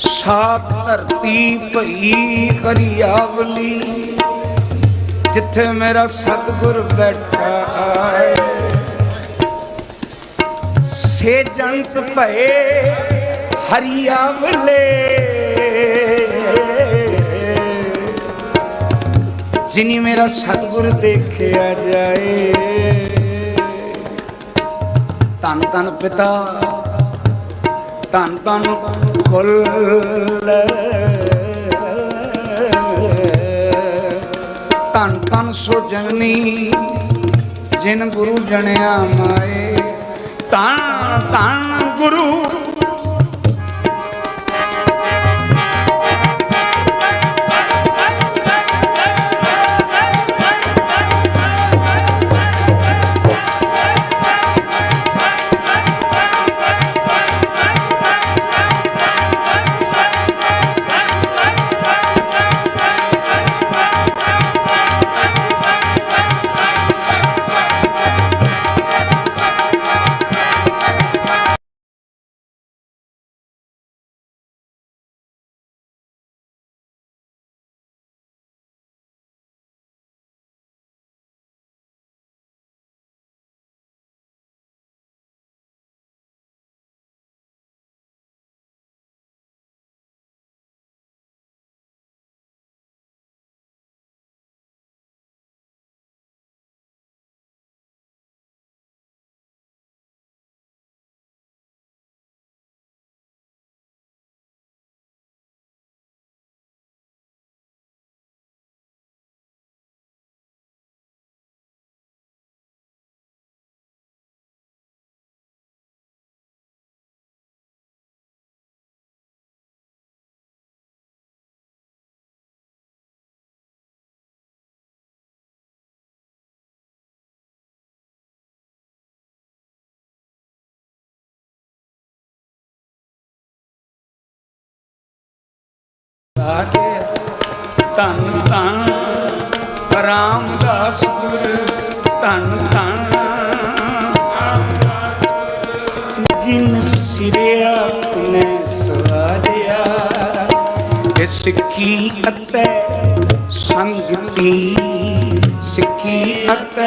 ਸਾਤ ਧਰਤੀ ਭਈ ਹਰਿਆਵਲੀ, ਜਿੱਥੇ ਮੇਰਾ ਸਤਿਗੁਰ ਬੈਠਾ ਆਏ। ਸੇ ਜੰਤ ਭਏ ਹਰਿਆਵਲੇ, ਜਿਨੀ ਮੇਰਾ ਸਤਿਗੁਰ ਦੇਖਿਆ ਜਾਏ। ਧੰਨ ਧੰਨ ਪਿਤਾ, ਧੰਨ ਧੰਨ ਕੁਲ, ਧੰਨ ਧੰਨ ਸੋ ਜਨਨੀ, ਜਿਨ ਗੁਰੂ ਜਣਿਆ ਮਾਏ। ਧੰਨ ਧੰਨ ਗੁਰੂ ਧੰਨ ਧੰਨ ਰਾਮਦਾਸ ਗੁਰ, ਧੰਨ ਧੰਨ ਜਿਨ ਸਿਰੇ ਆਪਣੇ ਸਵਾਰਿਆ। ਇਹ ਸਿੱਖੀ ਅਤੇ ਸੰਗਤੀ, ਸਿੱਖੀ ਅਤੇ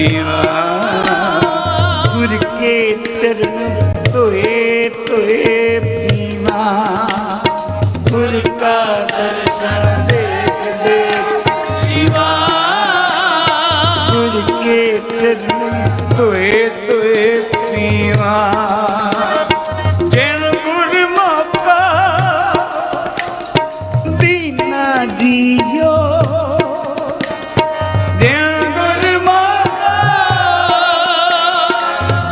जीवा गुर के चरण तोए तोए पीवा गुर का दर्शन देख देख जीवा गुर के चरण तोए तोए पीवा जैन गुर मौका दीना जियो जैन गुर मौका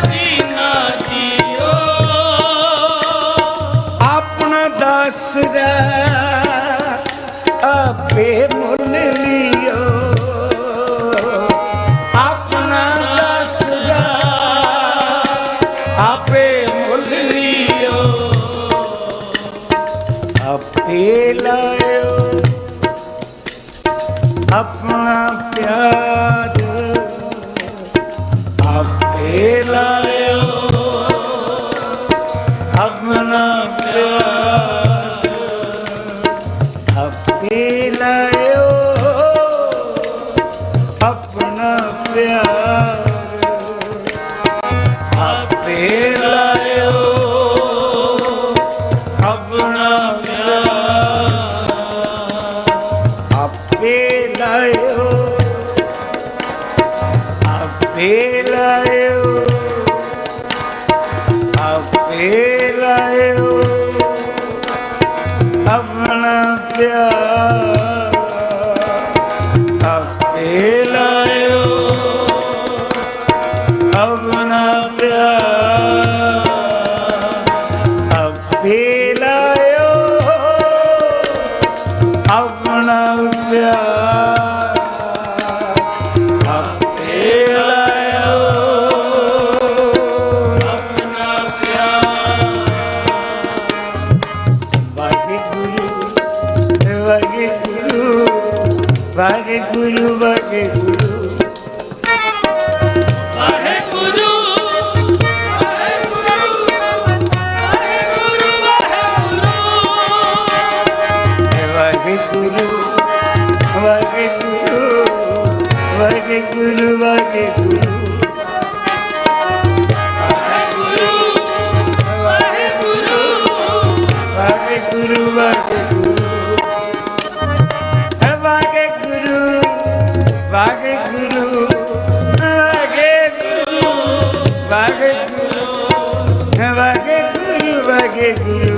दीना जियो अपना दस आपे मुल लियो अपना दस आपे मुल लियो आपे लायो अपना प्यार आपे लायो अपना प्यार आपे लायो अपना प्यार आपे लायो अपना प्यार आपे लायो आपे लायो आपे लायो अपना प्यार आपे लायो अपना प्यार आपे लायो अपना प्यार आपे लायो अपना प्यार वाहेगुरु वाहेगुरु वाहेगुरु वाहेगुरु वाहेगुरु वाहेगुरु वाहेगुरु वाहेगुरु वाहेगुरु वाहेगुरु वाहेगुरु वाहेगुरु वाहेगुरु वाहेगुरु वाहेगुरु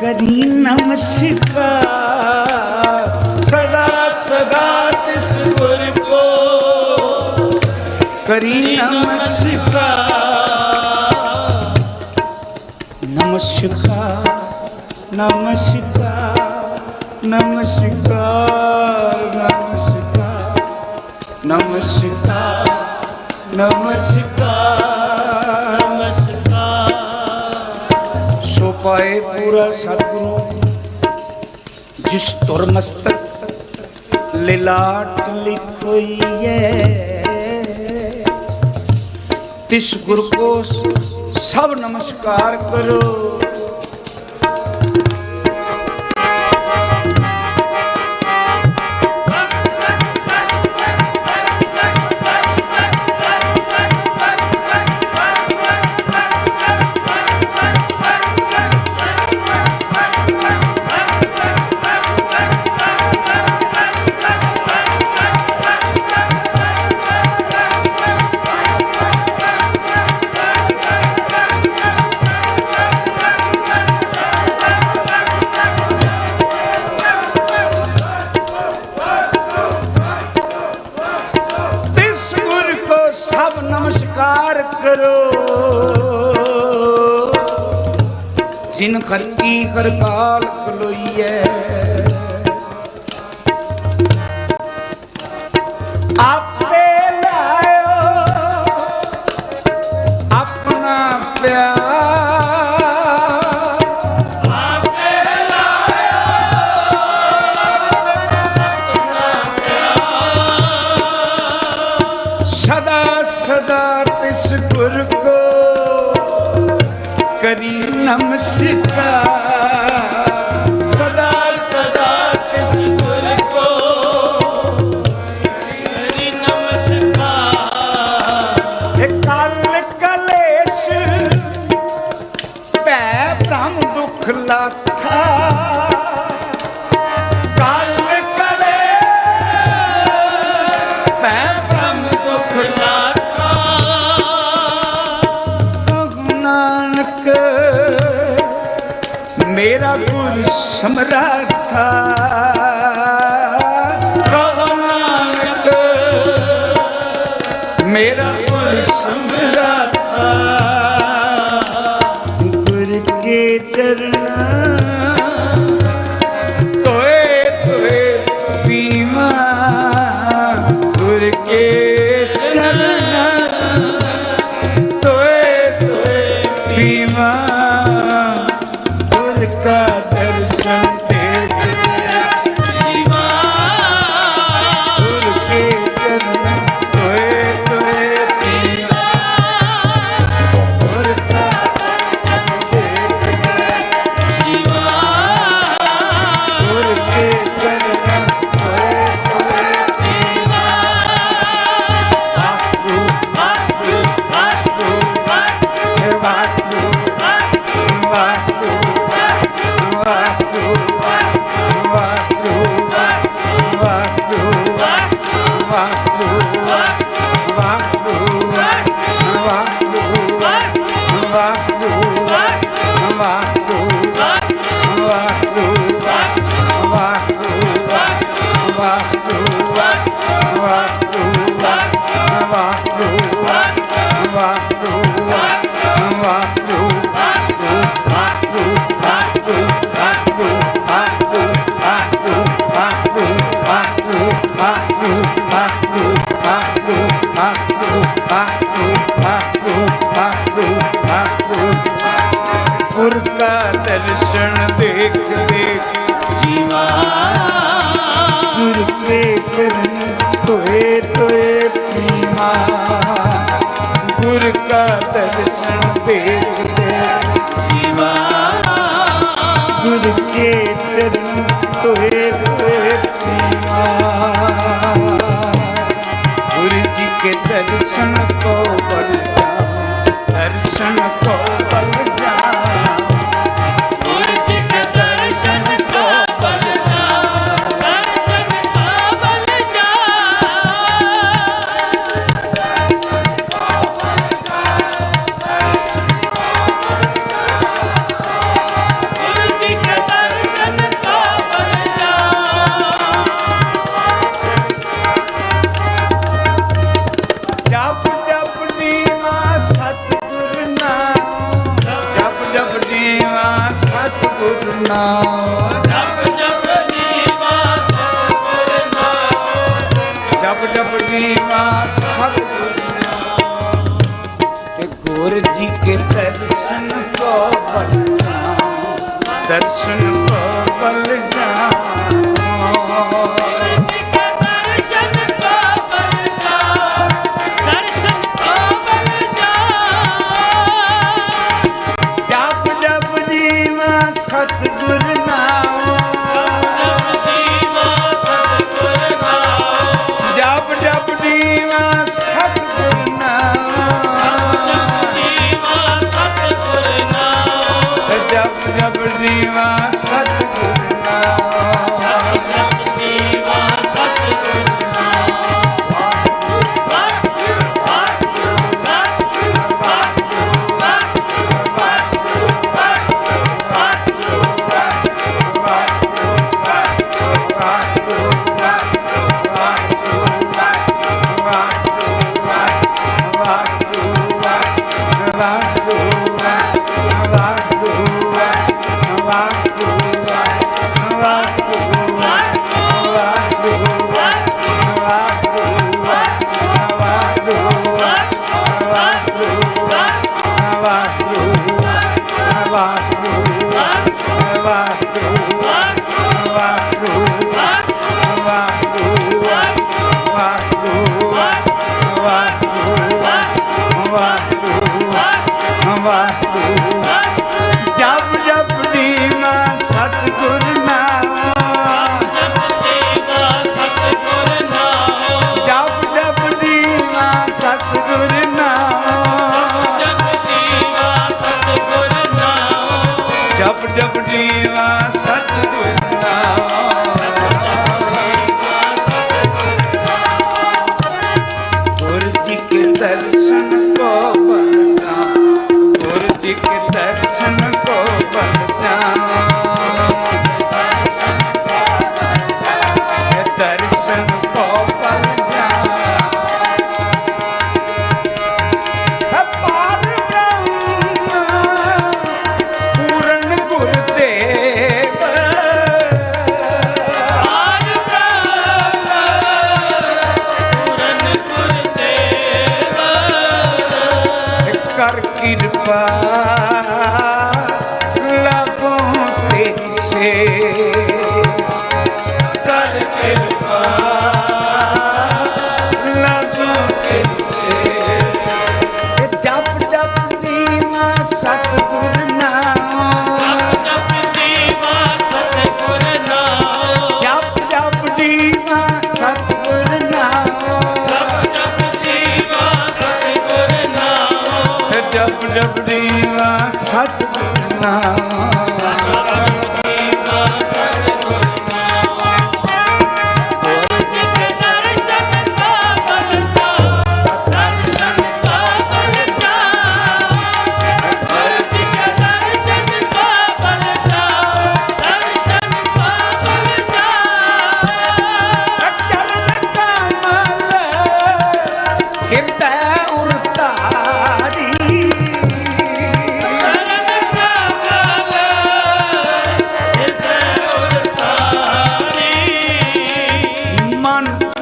करी नमस्कार सदा सदा तिस गुर को करी नमस्कार नमस्कार नमस्कार नमस्कार नमस्कार नमस्कार नमस्कार सो पाए पूरा सतगुरु जिस तुरमस्तक लिलाट लिखोई है तिस गुरु को सब नमस्कार करो। करो जिन कर की कर काल खलोइए आपे लायो अपना प्यार सदा तिस गुर को करी नमस्कार सदा सदा तिस गुर को करी नमस्कार काल कलेश भै भ्रम दुख लाथा काल कलेश भै भ्रम दुख लाथा मेरा गुर समराथा नानक मेरा गुर समराथा गुर के चरण तोए तोए पीवा गुर के चरण तोए तोए पीवा का दर्शन देख जीवा गुर के चरण तोए तोए पीवा गुर का दर्शन देख जीवा गुर के चरण तोए तोए पीवा वाकु वाकु वाकु वाकु वाकु गुर का दर्शन देख देख जीवा गुर के चरण तोए तोए पीवा गुर का दर्शन देख देख जीवा गुर के चरण तोए तोए पीवा गुरु जी के दर्शन को बल जाओ दर्शन को बल जाओ गुरु जी के दर्शन को बल जाओ दर्शन को बल गुरु जी के दर्शन को बल जप जप दीवा सतगुर नाम जप जप दीवा सतगुर नाम जप जप दीवा सतगुर नाम जप जप दीवा सतगुर नाम गुरु जी के दर्शन को बल जाओ दर्शन को बल जाओ सतगुर नाम जप जप दीवा सतगुर नाम जप जप दीवा ਵਾਹਿਗੁਰੂ ਜਪ ਜਪ ਦੀਵਾ ਸਤਿਗੁਰ ਨਾਮ ਜਪ ਜਪ ਦੀਵਾ ਸਤਿਗੁਰ ਨਾਮ ਜਪ ਜਪ ਦੀਵਾ ਸਤਿਗੁਰ ਨਾਮ ਗੁਰੂ ਜੀ ਕੇ ਦਰਸ਼ਨ ਕੋ ਬਲਦਾ ਗੁਰੂ जी के दर्शन को बल दर्शन को बल पार ब्रह्म पूर्ण गुरुदेव कर कृपा लगो तेरी से कर कृपा लगो तेरी से जप जप दीवा सतगुर नाम जप जप दीवा सतगुर नाम जप जप दीवा सतगुर नाम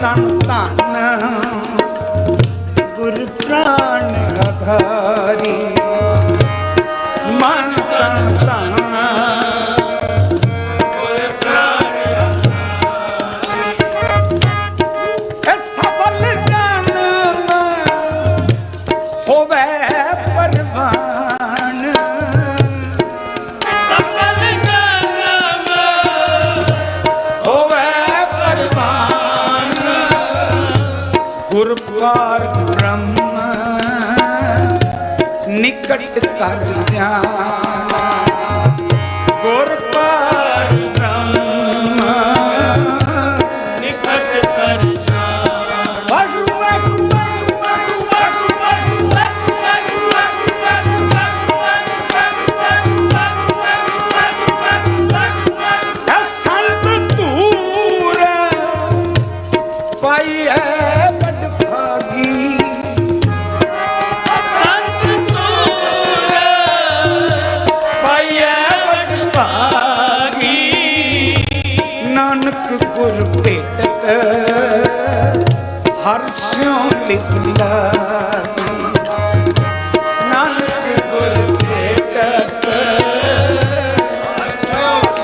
तन तन गुर प्राण आधारी मन तन तन गुर प्राण आधारी सफल जन्म होवे परवान सफल जन्म होवे परवान गुर पार ब्रह्म निकट कर ध्यान गुर पार ब्रह्म निकट कर ध्यान संत तूर पाई है नानक गुर भेटत हर स्यों लिखला नानक गुर भेटत हर स्यों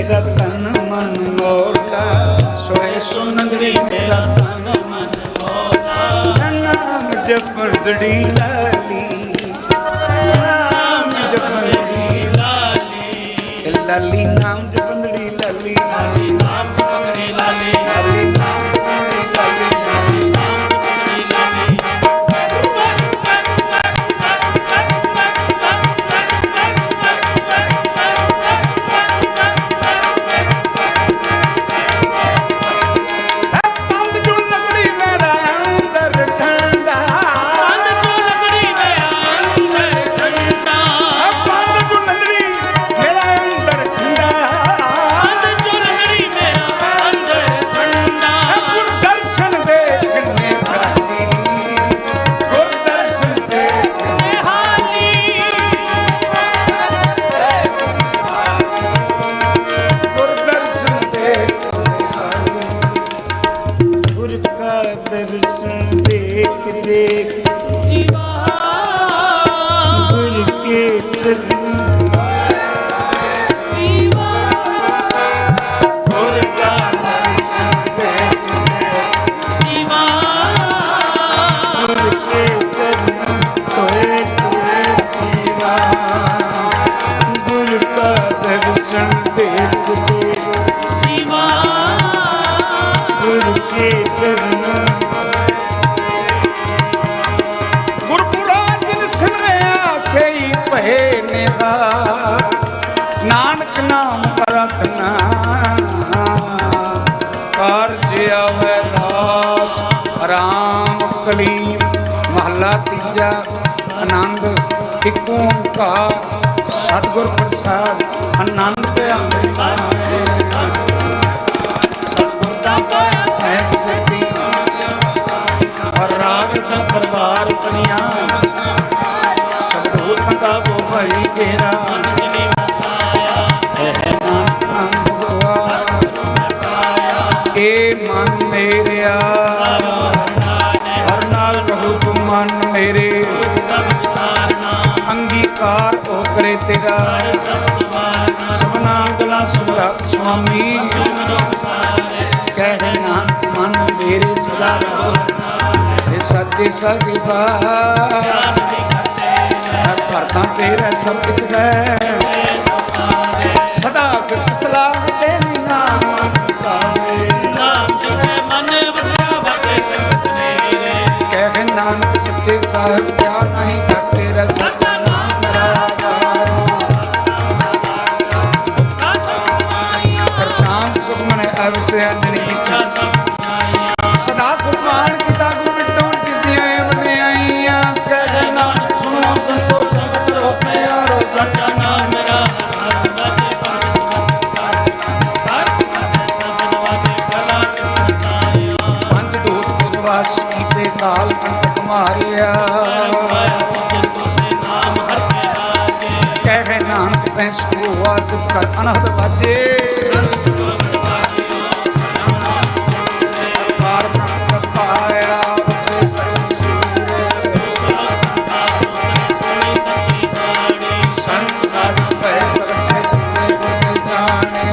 ਮੇਰਾ ਤਨ ਮਨ ਮੋਲਾ, ਸੋਏ ਸੋ ਨਗਰੀ ਮੇਰਾ ਤਨ ਮਨ ਮੋਲਾ। ਨਾਮ ਜਪੜੀ ਲਾਲੀ, ਨਾਮ ਜਪੜੀ ਲਾਲੀ, ਲਾਲੀ ਨਾਮ ਜਪੜੀ ਲਾਲੀ, ਲਾਲੀ ਨਾਮ ਜਪੜੀ ਲਾਲੀ, ਲਾਲੀ ਨਾਮ ਜਪੜੀ ਲਾਲੀ, ਲਾਲੀ ਨਾਮ ਜਪੜੀ ਲਾਲੀ। दर्शन देख देख गुर के चरण, गुर का दर्शन देख देख गुर के चरण होए तुए दीवान, गुर का दर्शन देख देख गुर के चरण। नानक नाम प्रार्थना कारज आवे दास, राम कली महला तीजा। आनंद एक ओंकार सतगुर प्रसाद, आनंद आवे सतगुर दा पाया सहज शक्ति, और राग दा दरबार कनिया का वो भाई तेरा ए मन मेरिया, हर नाल कहू तू मन मेरे, अंगीकार हो करे तेरा सबना गला सुरा स्वामी। कह नानक मन मेरे सदा रहो, सत्य सगी बात भरता तेरा सब कुछ है, सदा सिर्फ सलाह तेरी नाम कह नानक सच्चे साहिब क्या नहीं कर तेरा सच्चा नाम प्रशांत सुखमन अवश्य अंजनी सदा कुर्बान किता गुरु मिटों कितियां बने आईया। कह नानक सुनो संतोष करो प्यारो सच्चा नाम मेरा, काल कंटक मारिया। कह नानक तैं शुरुआत कर अनहद बाजे, पाया संत साधु पैसर से जाने।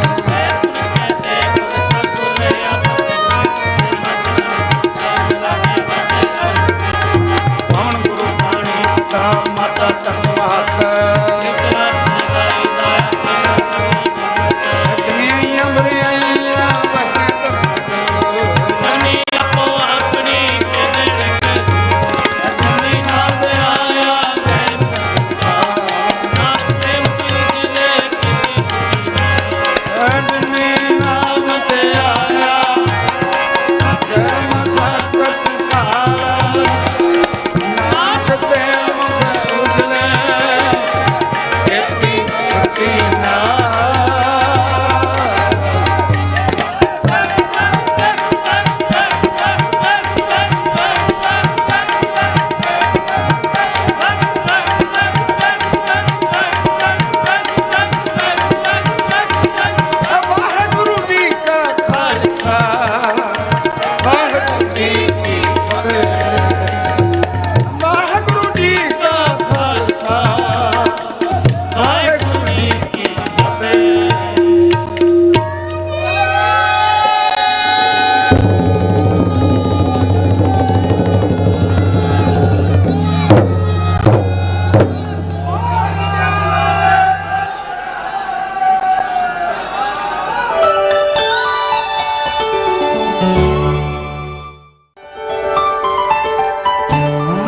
माता तकवात